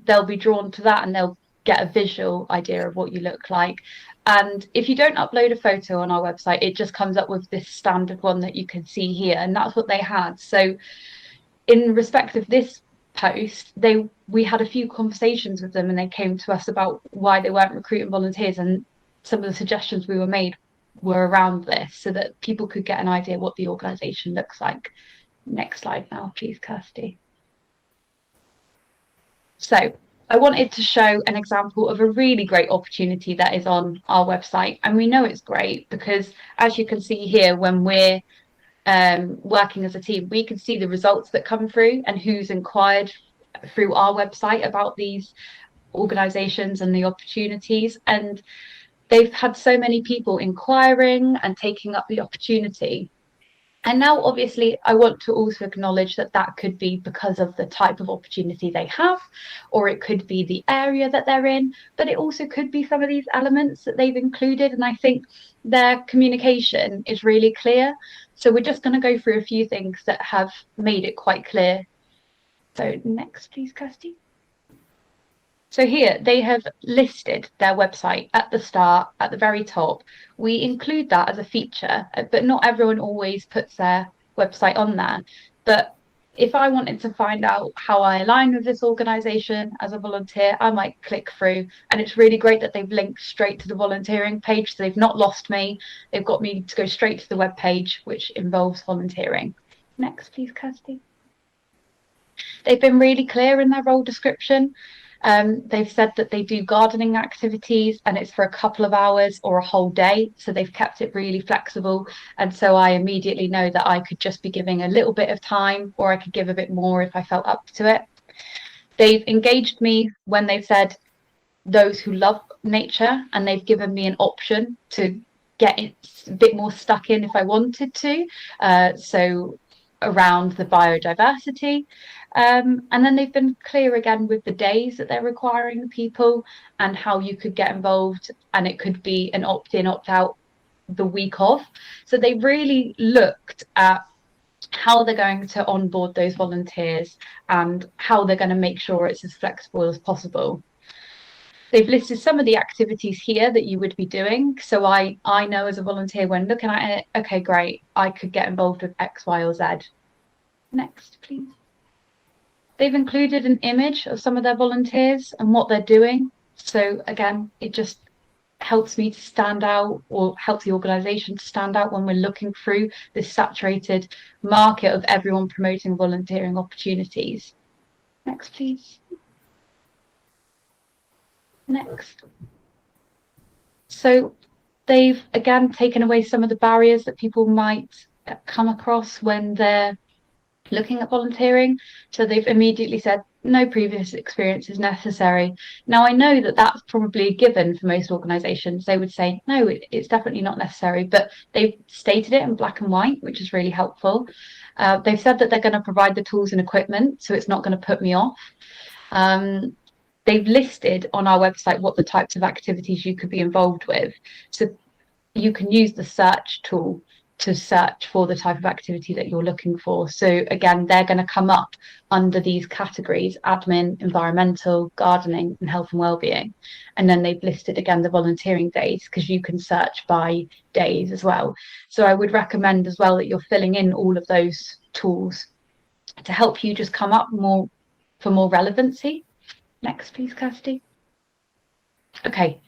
they'll be drawn to that and they'll get a visual idea of what you look like. And if you don't upload a photo on our website, it just comes up with this standard one that you can see here, and that's what they had. So in respect of this post, we had a few conversations with them, and they came to us about why they weren't recruiting volunteers, and some of the suggestions we were made were around this, so that people could get an idea what the organisation looks like. Next slide now, please, Kirsty. So I wanted to show an example of a really great opportunity that is on our website. And we know it's great because, as you can see here, when we're working as a team, we can see the results that come through and who's inquired through our website about these organisations and the opportunities. And they've had so many people inquiring and taking up the opportunity. And now, obviously, I want to also acknowledge that that could be because of the type of opportunity they have, or it could be the area that they're in, but it also could be some of these elements that they've included. And I think their communication is really clear. So we're just going to go through a few things that have made it quite clear. So next, please, Kirsty. So here they have listed their website at the start, at the very top. We include that as a feature, but not everyone always puts their website on there. But if I wanted to find out how I align with this organisation as a volunteer, I might click through. And it's really great that they've linked straight to the volunteering page. So they've not lost me. They've got me to go straight to the web page, which involves volunteering. Next, please, Kirsty. They've been really clear in their role description. They've said that they do gardening activities and it's for a couple of hours or a whole day. So they've kept it really flexible. And so I immediately know that I could just be giving a little bit of time, or I could give a bit more if I felt up to it. They've engaged me when they've said those who love nature, and they've given me an option to get a bit more stuck in if I wanted to. So around the biodiversity. And then they've been clear again with the days that they're requiring people and how you could get involved, and it could be an opt-in, opt-out the week of. So they really looked at how they're going to onboard those volunteers and how they're going to make sure it's as flexible as possible. They've listed some of the activities here that you would be doing. So I know as a volunteer, when looking at it, okay, great, I could get involved with X, Y, or Z. Next, please. They've included an image of some of their volunteers and what they're doing. So again, it just helps me to stand out, or helps the organisation to stand out when we're looking through this saturated market of everyone promoting volunteering opportunities. Next, please. Next. So they've again taken away some of the barriers that people might come across when they're looking at volunteering. So they've immediately said no previous experience is necessary. Now, I know that that's probably a given for most organisations. They would say, no, it's definitely not necessary, but they've stated it in black and white, which is really helpful. They've said that they're going to provide the tools and equipment, so it's not going to put me off. They've listed on our website what the types of activities you could be involved with. So you can use the search tool to search for the type of activity that you're looking for. So again, they're going to come up under these categories: admin, environmental, gardening, and health and wellbeing. And then they've listed again the volunteering days, because you can search by days as well. So I would recommend as well that you're filling in all of those tools to help you just come up more for more relevancy. Next, please, Kirsty. Okay.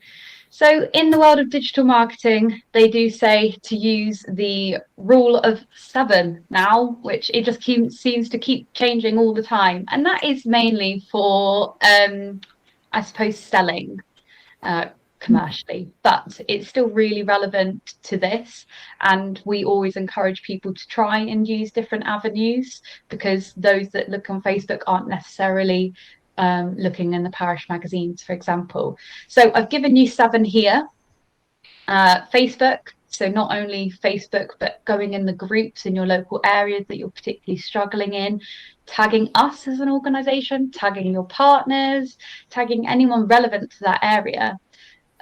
So in the world of digital marketing, they do say to use the rule of 7 now, which it just seems to keep changing all the time. And that is mainly for, I suppose, selling commercially, but it's still really relevant to this. And we always encourage people to try and use different avenues, because those that look on Facebook aren't necessarily looking in the parish magazines, for example. So I've given you 7 here. Facebook, so not only Facebook, but going in the groups in your local areas that you're particularly struggling in, tagging us as an organisation, tagging your partners, tagging anyone relevant to that area.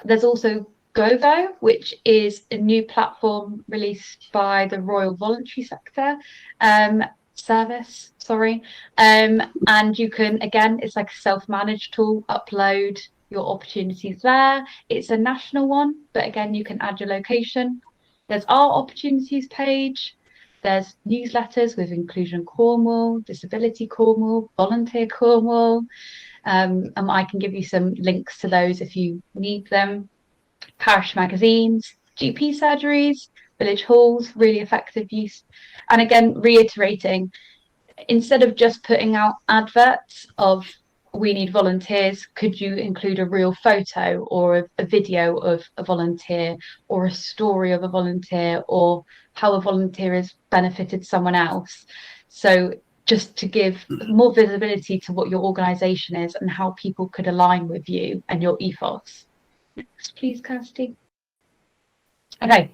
There's also GoGo, which is a new platform released by the Royal Voluntary Sector Service, and you can, again, it's like a self-managed tool, upload your opportunities there. It's a national one, but again, you can add your location. There's our opportunities page. There's newsletters with Inclusion Cornwall, Disability Cornwall, Volunteer Cornwall. And I can give you some links to those if you need them. Parish magazines, GP surgeries, village halls, really effective use. And again, reiterating, instead of just putting out adverts of we need volunteers, could you include a real photo or a video of a volunteer, or a story of a volunteer, or how a volunteer has benefited someone else? So just to give more visibility to what your organisation is and how people could align with you and your ethos. Next, please, Kirsty. Okay,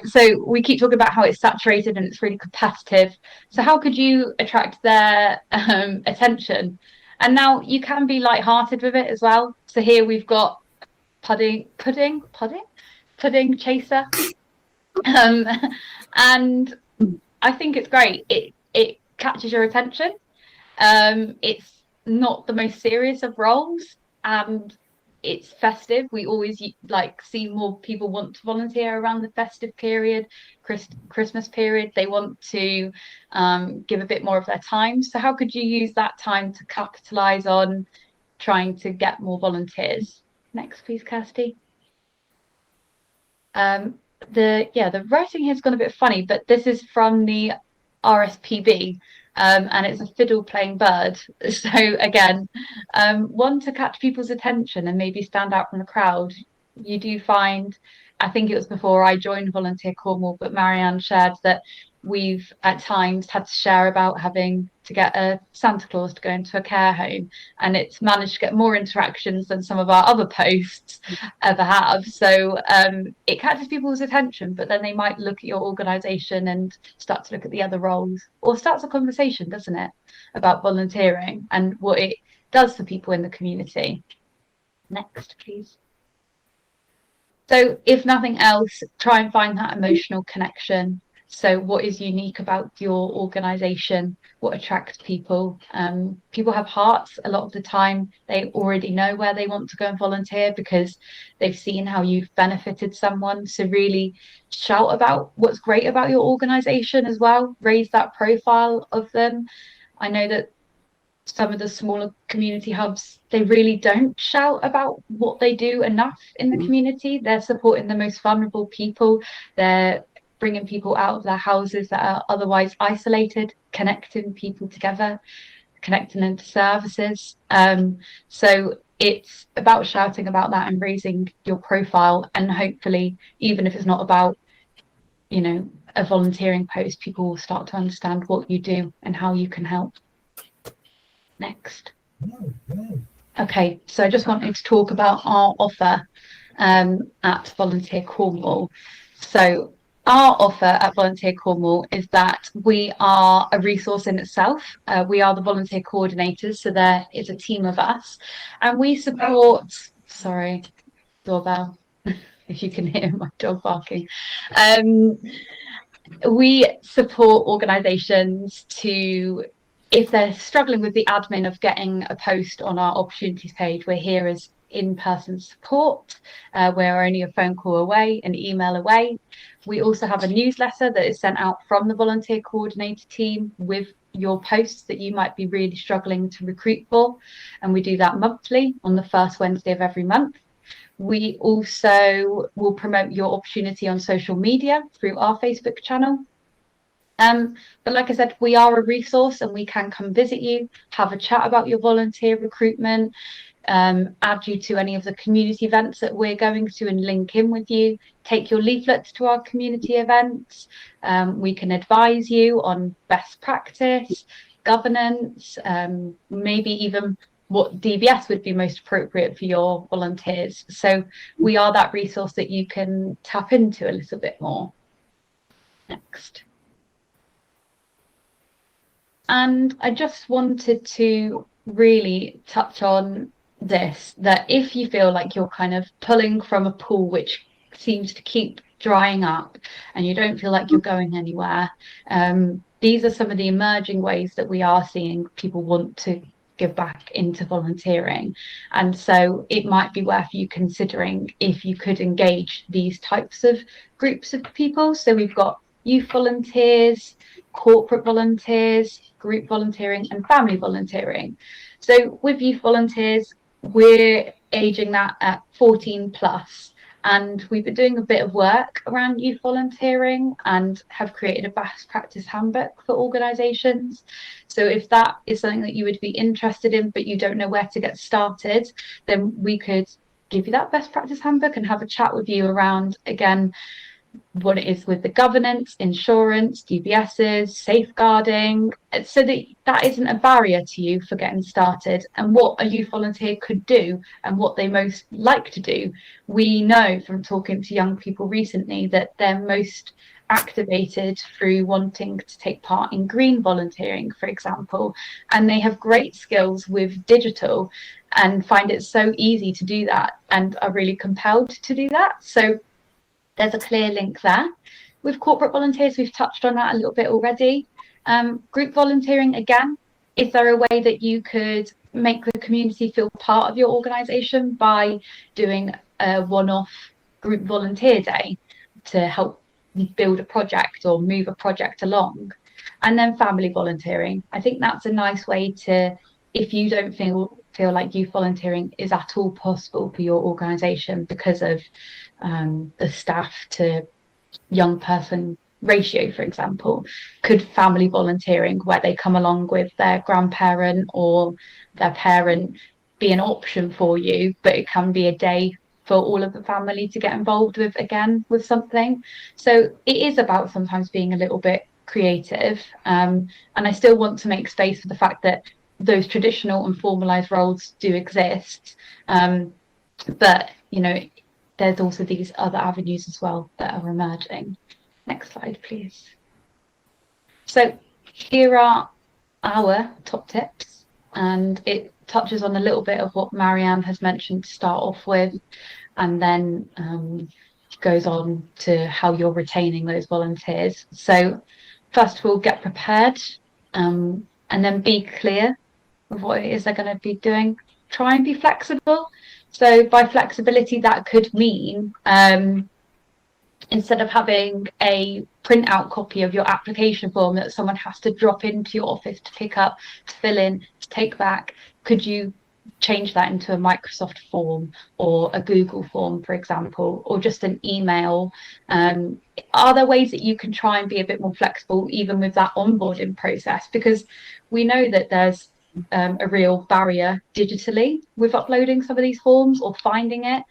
so we keep talking about how it's saturated and it's really competitive. So how could you attract their attention? And now you can be light-hearted with it as well. So here we've got pudding chaser, and I think it's great. It catches your attention. It's not the most serious of roles, and it's festive. We always see more people want to volunteer around the festive period, Christmas period. They want to give a bit more of their time. So how could you use that time to capitalize on trying to get more volunteers? Next, please, Kirsty. The writing here's gone a bit funny, but this is from the RSPB. And it's a fiddle playing bird. So again, one to catch people's attention and maybe stand out from the crowd. You do find, I think it was before I joined Volunteer Cornwall, but Marianne shared that we've at times had to share about having to get a Santa Claus to go into a care home, and it's managed to get more interactions than some of our other posts ever have. So it catches people's attention, but then they might look at your organisation and start to look at the other roles, or starts a conversation, doesn't it, about volunteering and what it does for people in the community. Next, please. So if nothing else, try and find that emotional connection. So what is unique about your organisation? What attracts people? People have hearts. A lot of the time, they already know where they want to go and volunteer because they've seen how you've benefited someone. So really shout about what's great about your organisation as well. Raise that profile of them. I know that some of the smaller community hubs, they really don't shout about what they do enough in the community. They're supporting the most vulnerable people. They're bringing people out of their houses that are otherwise isolated, connecting people together, connecting them to services. So it's about shouting about that and raising your profile, and hopefully, even if it's not about, a volunteering post, people will start to understand what you do and how you can help. Next. Okay, so I just wanted to talk about our offer at Volunteer Cornwall. So our offer at Volunteer Cornwall is that we are a resource in itself. We are the volunteer coordinators, so there is a team of us, and we support, sorry, doorbell, if you can hear my dog barking. We support organisations to, if they're struggling with the admin of getting a post on our opportunities page, we're here as in-person support. We're only a phone call away, an email away. We also have a newsletter that is sent out from the volunteer coordinator team with your posts that you might be really struggling to recruit for. And we do that monthly on the first Wednesday of every month. We also will promote your opportunity on social media through our Facebook channel. But like I said, we are a resource and we can come visit you, have a chat about your volunteer recruitment, add you to any of the community events that we're going to and link in with you, take your leaflets to our community events. We can advise you on best practice, governance, maybe even what DBS would be most appropriate for your volunteers. So we are that resource that you can tap into a little bit more. Next. And I just wanted to really touch on this, that if you feel like you're kind of pulling from a pool which seems to keep drying up and you don't feel like you're going anywhere, these are some of the emerging ways that we are seeing people want to give back into volunteering. And so it might be worth you considering if you could engage these types of groups of people. So we've got youth volunteers, corporate volunteers, group volunteering and family volunteering. So with youth volunteers, we're aging that at 14 plus, and we've been doing a bit of work around youth volunteering and have created a best practice handbook for organisations. So if that is something that you would be interested in but you don't know where to get started, then we could give you that best practice handbook and have a chat with you around, again, what it is with the governance, insurance, DBSs, safeguarding, so that that isn't a barrier to you for getting started, and what a youth volunteer could do and what they most like to do. We know from talking to young people recently that they're most activated through wanting to take part in green volunteering, for example, and they have great skills with digital and find it so easy to do that and are really compelled to do that. So there's a clear link there. With corporate volunteers, we've touched on that a little bit already. Group volunteering, again, is there a way that you could make the community feel part of your organisation by doing a one-off group volunteer day to help build a project or move a project along? And then family volunteering. I think that's a nice way to, if you don't feel like youth volunteering is at all possible for your organisation because of the staff to young person ratio, for example, could family volunteering, where they come along with their grandparent or their parent, be an option for you, but it can be a day for all of the family to get involved with, again, with something. So it is about sometimes being a little bit creative, and I still want to make space for the fact that those traditional and formalized roles do exist, but you know, there's also these other avenues as well that are emerging. Next slide, please. So here are our top tips, and it touches on a little bit of what Marianne has mentioned to start off with, and then goes on to how you're retaining those volunteers. So first of all, get prepared, and then be clear with what it is they're going to be doing. Try and be flexible. So by flexibility, that could mean instead of having a printout copy of your application form that someone has to drop into your office to pick up, to fill in, to take back, could you change that into a Microsoft form or a Google form, for example, or just an email? Are there ways that you can try and be a bit more flexible even with that onboarding process? Because we know that there's a real barrier digitally with uploading some of these forms or finding it.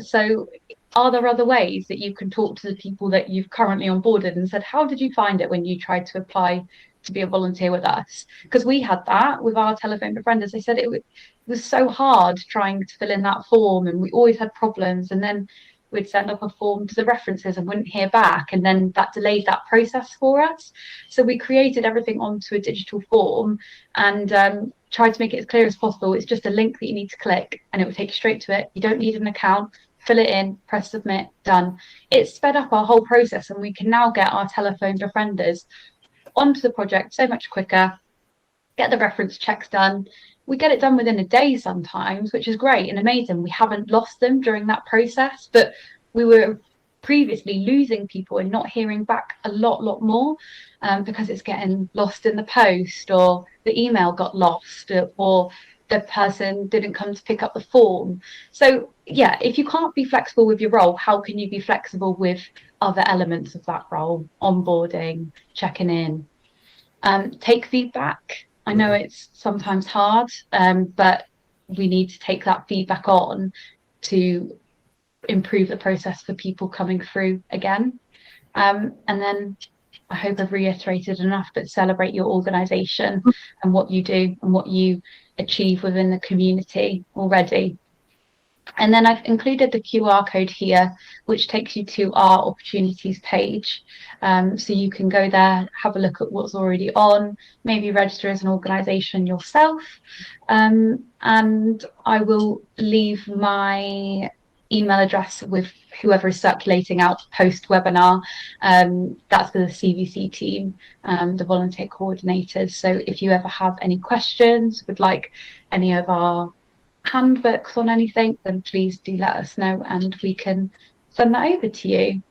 So are there other ways that you can talk to the people that you've currently onboarded and said, how did you find it when you tried to apply to be a volunteer with us? Because we had that with our telephone befrienders. They said it was so hard trying to fill in that form, and we always had problems. And then we'd send up a form to the references and wouldn't hear back, and then that delayed that process for us. So we created everything onto a digital form and tried to make it as clear as possible. It's just a link that you need to click and it will take you straight to it. You don't need an account. Fill it in, press submit, done. It's sped up our whole process, and we can now get our telephone befrienders onto the project so much quicker, get the reference checks done. We get it done within a day sometimes, which is great and amazing. We haven't lost them during that process, but we were previously losing people and not hearing back a lot more because it's getting lost in the post, or the email got lost, or the person didn't come to pick up the form. So yeah, if you can't be flexible with your role, how can you be flexible with other elements of that role? Onboarding, checking in, take feedback. I know it's sometimes hard, but we need to take that feedback on to improve the process for people coming through again. And then I hope I've reiterated enough, but celebrate your organisation and what you do and what you achieve within the community already. And then I've included the QR code here, which takes you to our opportunities page. So you can go there, have a look at what's already on, maybe register as an organisation yourself. And I will leave my email address with whoever is circulating out post-webinar. That's for the CVC team, the volunteer coordinators. So if you ever have any questions, would like any of our handbooks on anything, then please do let us know and we can send that over to you.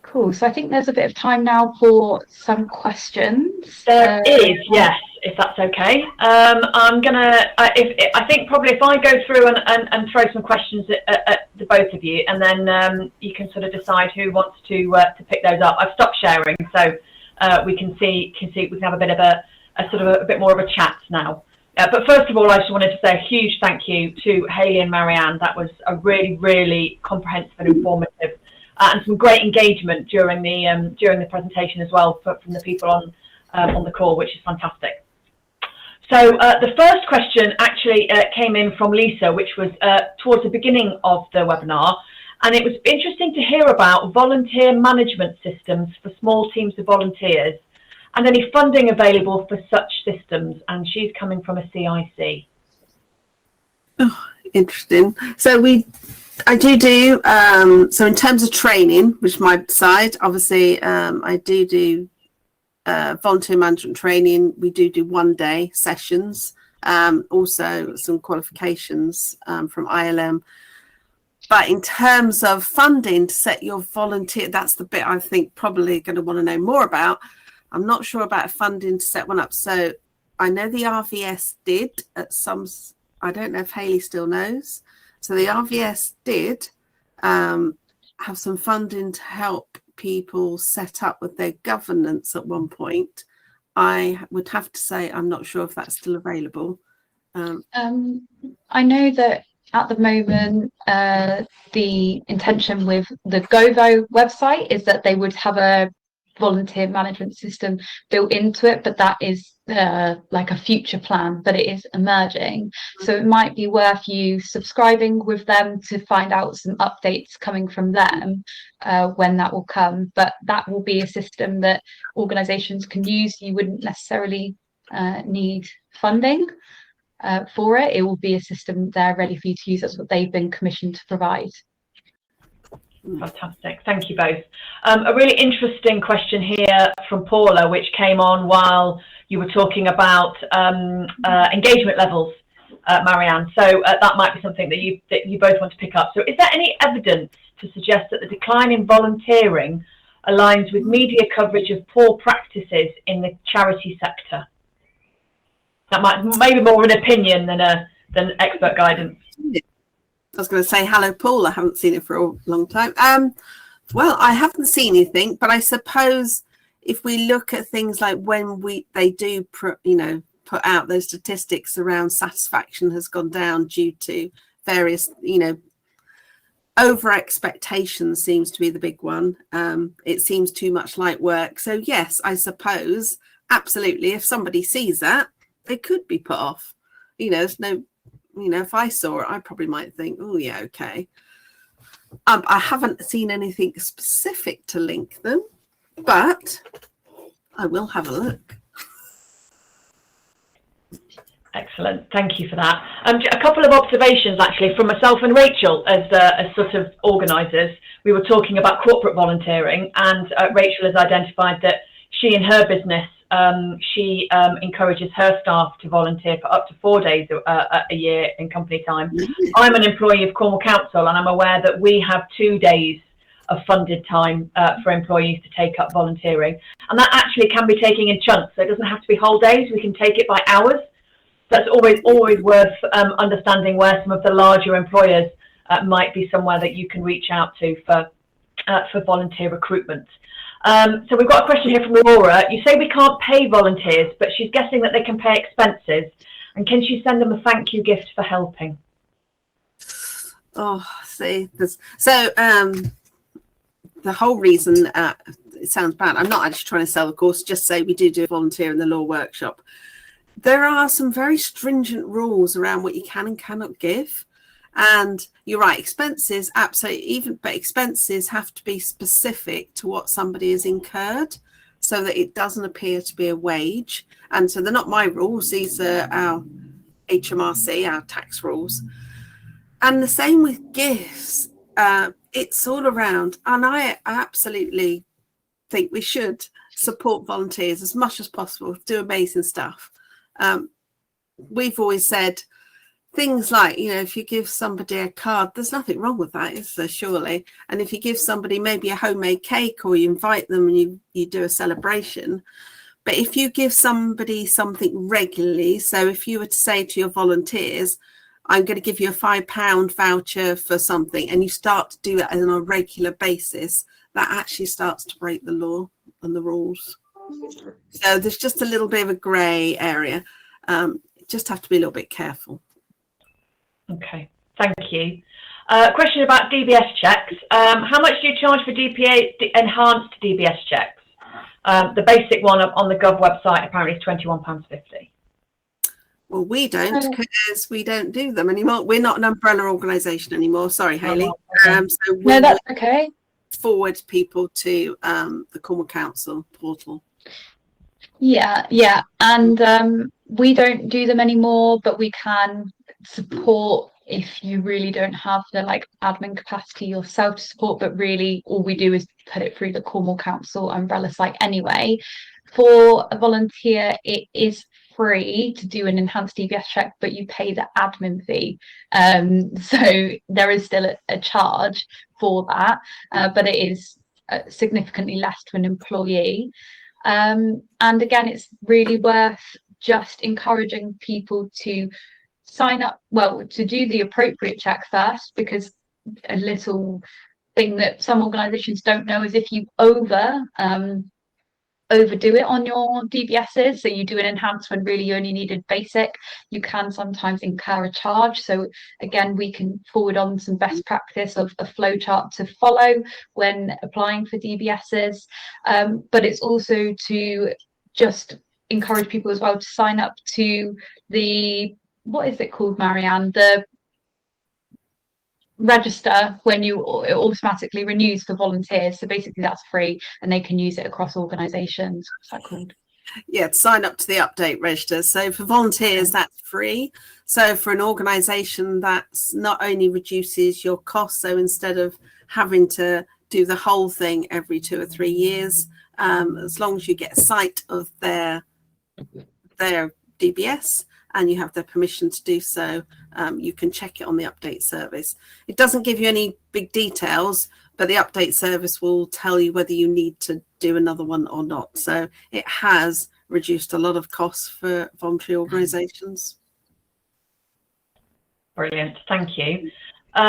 Cool. So I think there's a bit of time now for some questions. There is, yes, if that's okay. I'm gonna. I think probably if I go through and throw some questions at the both of you, and then you can sort of decide who wants to pick those up. I've stopped sharing, so we can see we can have a bit of a sort of a bit more of a chat now. But first of all, I just wanted to say a huge thank you to Hayley and Marianne. That was a really comprehensive and informative, and some great engagement during the presentation as well from the people on the call, which is fantastic. So the first question actually came in from Lisa, which was towards the beginning of the webinar, and it was interesting to hear about volunteer management systems for small teams of volunteers, and any funding available for such systems. And she's coming from a CIC. Oh, interesting. So I do so in terms of training, which is my side, obviously I do volunteer management training. We do 1 day sessions, also some qualifications from ILM. But in terms of funding to set your volunteer, that's the bit I think probably going to want to know more about. I'm not sure about funding to set one up. So I know the RVS did at some, I don't know if Hayley still knows. So the RVS did have some funding to help people set up with their governance at one point. I would have to say I'm not sure if that's still available. I know that at the moment the intention with the Govo website is that they would have a volunteer management system built into it, but that is like a future plan, but it is emerging. So it might be worth you subscribing with them to find out some updates coming from them when that will come. But that will be a system that organizations can use. You wouldn't necessarily need funding for it. It will be a system they're ready for you to use. That's what they've been commissioned to provide. Fantastic, thank you both. A really interesting question here from Paula, which came on while you were talking about engagement levels, Marianne. So that might be something that you both want to pick up. So is there any evidence to suggest that the decline in volunteering aligns with media coverage of poor practices in the charity sector? That might maybe more an opinion than expert guidance. I was going to say hello, Paul. I haven't seen it for a long time. Well, I haven't seen anything, but I suppose if we look at things like when they do, put out those statistics around satisfaction has gone down due to various, over expectations seems to be the big one. It seems too much like work. So yes, I suppose, absolutely, if somebody sees that, they could be put off. There's no, if I saw it, I probably might think, oh yeah, okay. I haven't seen anything specific to link them, but I will have a look. Excellent, thank you for that. A couple of observations actually from myself and Rachel as sort of organisers. We were talking about corporate volunteering, and Rachel has identified that she in her business, she encourages her staff to volunteer for up to 4 days a year in company time. I'm an employee of Cornwall Council, and I'm aware that we have 2 days of funded time for employees to take up volunteering, and that actually can be taken in chunks, so it doesn't have to be whole days. We can take it by hours. That's always worth understanding where some of the larger employers might be somewhere that you can reach out to for volunteer recruitment. So we've got a question here from Laura. You say we can't pay volunteers, but she's guessing that they can pay expenses. And can she send them a thank you gift for helping? Oh, see, so the whole reason, it sounds bad, I'm not actually trying to sell the course, just say we do volunteer in the law workshop. There are some very stringent rules around what you can and cannot give. And you're right, expenses, absolutely, but expenses have to be specific to what somebody has incurred so that it doesn't appear to be a wage. And so they're not my rules, these are our HMRC, our tax rules. And the same with gifts. It's all around. And I absolutely think we should support volunteers as much as possible, do amazing stuff. We've always said things like, if you give somebody a card, there's nothing wrong with that, is there, surely? And if you give somebody maybe a homemade cake, or you invite them and you do a celebration, but if you give somebody something regularly, so if you were to say to your volunteers, I'm going to give you a £5 voucher for something, and you start to do that on a regular basis, that actually starts to break the law and the rules. So there's just a little bit of a grey area. Just have to be a little bit careful. Okay, thank you. Question about DBS checks. How much do you charge for enhanced DBS checks? The basic one on the Gov website apparently is £21.50. Well, we don't, because we don't do them anymore. We're not an umbrella organisation anymore. Sorry, Hayley. Okay. So no, that's okay. Forward people to the Cornwall Council portal. Yeah, and we don't do them anymore, but we can support if you really don't have the admin capacity yourself to support. But really, all we do is put it through the Cornwall Council umbrella site anyway. For a volunteer, it is free to do an enhanced DBS check, but you pay the admin fee. So there is still a charge for that, but it is significantly less to an employee. And again, it's really worth just encouraging people to sign up, to do the appropriate check first, because a little thing that some organisations don't know is if you overdo it on your DBSs, so you do an enhanced when really you only needed basic, you can sometimes incur a charge. So again, we can forward on some best practice of a flowchart to follow when applying for DBSs, but it's also to just encourage people as well to sign up to the, what is it called, Marianne, the register when it automatically renews for volunteers. So basically that's free and they can use it across organisations. What's that called? Yeah, sign up to the update register. So for volunteers, that's free. So for an organisation, that's not only reduces your costs, so instead of having to do the whole thing every 2 or 3 years, as long as you get a sight of their DBS and you have their permission to do so, you can check it on the update service. It doesn't give you any big details, but the update service will tell you whether you need to do another one or not. So it has reduced a lot of costs for voluntary organisations. Brilliant, thank you. So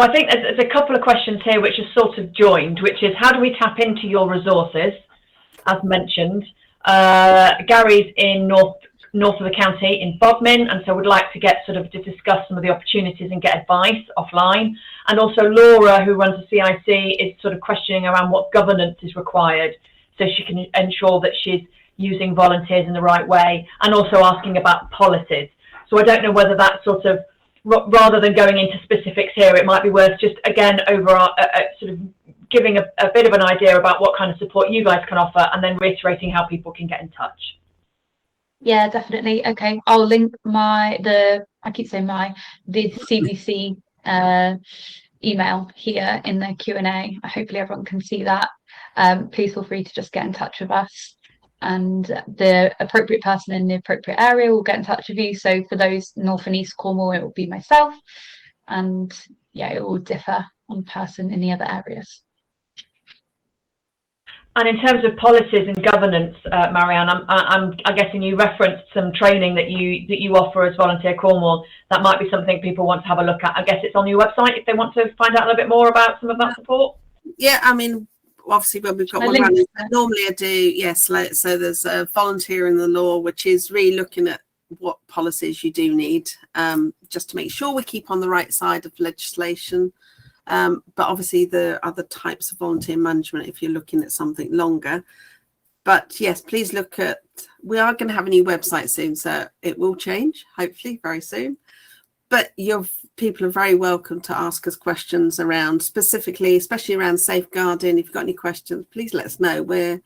I think there's a couple of questions here which are sort of joined, which is how do we tap into your resources, as mentioned. Gary's in north of the county in Bodmin, and so would like to get sort of to discuss some of the opportunities and get advice offline. And also Laura, who runs the CIC, is sort of questioning around what governance is required so she can ensure that she's using volunteers in the right way, and also asking about policies. So I don't know whether that sort of, rather than going into specifics here, it might be worth just again sort of giving a bit of an idea about what kind of support you guys can offer, and then reiterating how people can get in touch. Yeah, definitely. Okay, I'll link the CBC email here in the Q&A. Hopefully everyone can see that. Please feel free to just get in touch with us, and the appropriate person in the appropriate area will get in touch with you. So for those North and East Cornwall, it will be myself, and yeah, it will differ on person in the other areas. And in terms of policies and governance, Marianne, I'm guessing you referenced some training that you offer as Volunteer Cornwall. That might be something people want to have a look at. I guess it's on your website if they want to find out a little bit more about some of that support. Yeah, I mean, obviously when we've got one running, normally I do, yes, so there's a Volunteer in the Law, which is really looking at what policies you do need, just to make sure we keep on the right side of legislation. But obviously the other types of volunteer management, if you're looking at something longer. But yes, please look at, we are going to have a new website soon, so it will change, hopefully very soon. But people are very welcome to ask us questions around, specifically, especially around safeguarding. If you've got any questions, please let us know. We're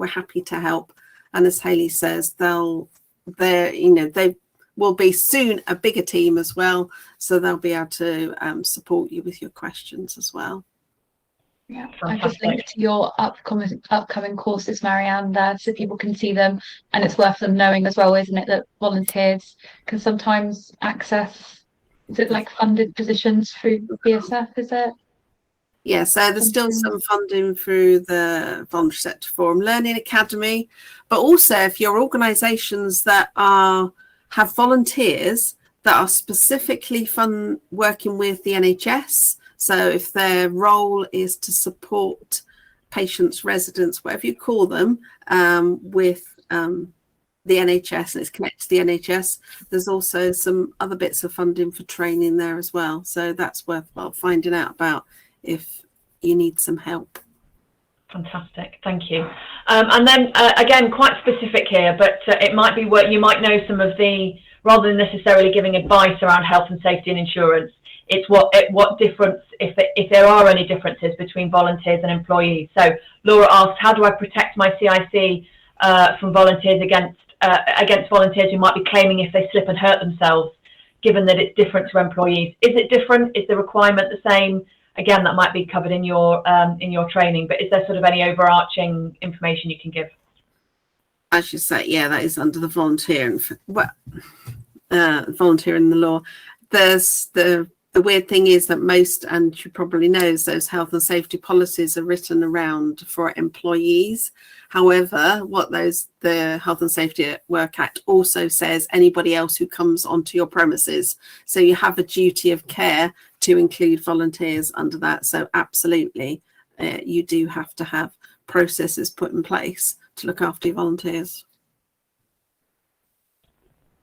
happy to help. And as Hayley says, they will be soon a bigger team as well, so they'll be able to support you with your questions as well. Yeah, I've just linked to your upcoming courses, Marianne, there, so people can see them, and it's worth them knowing as well, isn't it, that volunteers can sometimes access, is it like funded positions through BSF, is it? Yeah, so there's still some funding through the Voluntary Sector Forum Learning Academy, but also if you're organisations that have volunteers that are specifically working with the NHS, so if their role is to support patients, residents, whatever you call them, with the NHS, and it's connected to the NHS, there's also some other bits of funding for training there as well. So that's worthwhile finding out about if you need some help. Fantastic, thank you. And then again, quite specific here, but it might be what you might know some of the, rather than necessarily giving advice around health and safety and insurance, it's what difference, if there are any differences between volunteers and employees. So Laura asks, how do I protect my CIC from volunteers against volunteers who might be claiming if they slip and hurt themselves, given that it's different to employees? Is it different? Is the requirement the same? Again, that might be covered in your training, but is there sort of any overarching information you can give? I should say, yeah, that is under the volunteer in the law. There's the weird thing is that most, and you probably know, those health and safety policies are written around for employees. However, the Health and Safety at Work Act also says anybody else who comes onto your premises. So you have a duty of care to include volunteers under that. So absolutely, you do have to have processes put in place to look after your volunteers.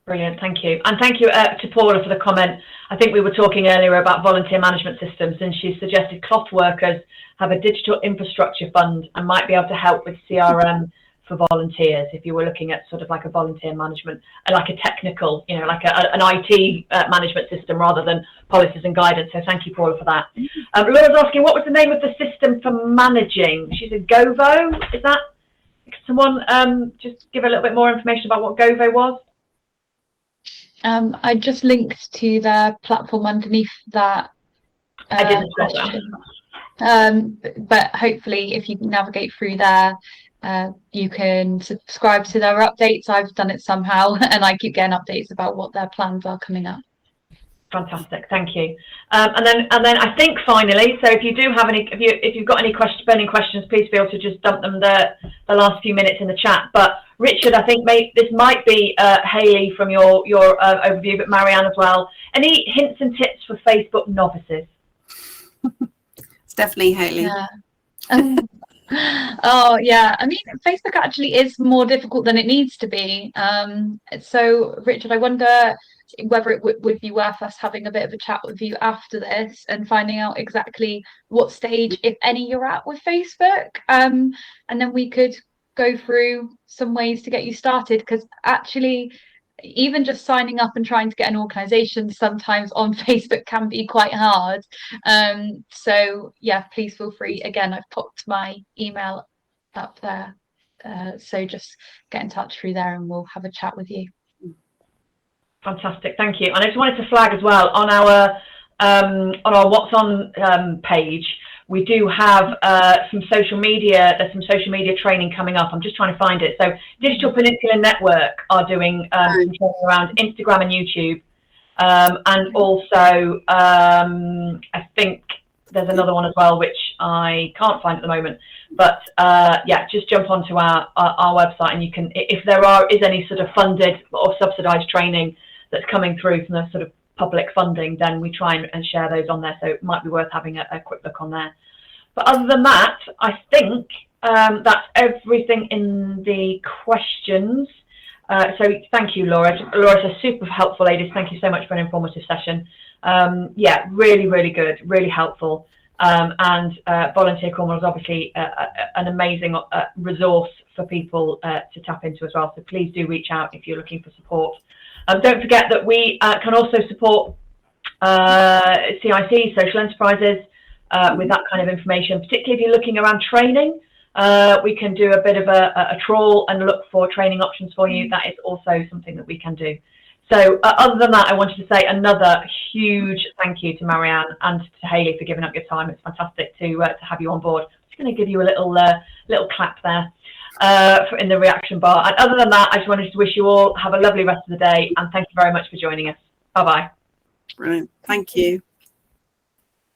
Brilliant, thank you. And thank you to Paula for the comment. I think we were talking earlier about volunteer management systems, and she suggested cloth workers have a digital infrastructure fund and might be able to help with CRM for volunteers if you were looking at sort of like a volunteer management, like a technical, like an IT management system rather than policies and guidance. So thank you, Paula, for that. Laura's asking, what was the name of the system for managing? She said Govo. Is that, someone just give a little bit more information about what Govo was? I just linked to their platform underneath that. I didn't but hopefully if you navigate through there, you can subscribe to their updates. I've done it somehow, and I keep getting updates about what their plans are coming up. Fantastic, thank you. And then I think finally, so if you do have any, if you've got any burning questions, please feel to just dump them the last few minutes in the chat. But Richard, I think this might be Hayley from your overview, but Marianne as well. Any hints and tips for Facebook novices? It's definitely Hayley. Yeah. Oh yeah, I mean, Facebook actually is more difficult than it needs to be. So Richard, I wonder whether it would be worth us having a bit of a chat with you after this and finding out exactly what stage, if any, you're at with Facebook. And then we could go through some ways to get you started, because actually even just signing up and trying to get an organisation sometimes on Facebook can be quite hard. So yeah, please feel free. Again, I've popped my email up there. So just get in touch through there and we'll have a chat with you. Fantastic, thank you. And I just wanted to flag as well on our What's On page, we do have some social media. There's some social media training coming up. I'm just trying to find it. So Digital Peninsula Network are doing some training around Instagram and YouTube, and also I think there's another one as well which I can't find at the moment. But yeah, just jump onto our website and you can, if there is any sort of funded or subsidised training that's coming through from the sort of public funding, then we try and share those on there. So it might be worth having a quick look on there. But other than that, I think that's everything in the questions. So thank you, Laura. Laura's a super helpful lady. Thank you so much for an informative session. Yeah, really, really good, really helpful. And Volunteer Cornwall is obviously an amazing resource for people to tap into as well. So please do reach out if you're looking for support. Don't forget that we can also support CIC, social enterprises, with that kind of information, particularly if you're looking around training. We can do a bit of a trawl and look for training options for you. That is also something that we can do. So other than that, I wanted to say another huge thank you to Marianne and to Hayley for giving up your time. It's fantastic to have you on board. I'm just going to give you a little clap there in the reaction bar. And other than that, I just wanted to wish you all have a lovely rest of the day, and thank you very much for joining us. Bye-bye. Brilliant. Thank you.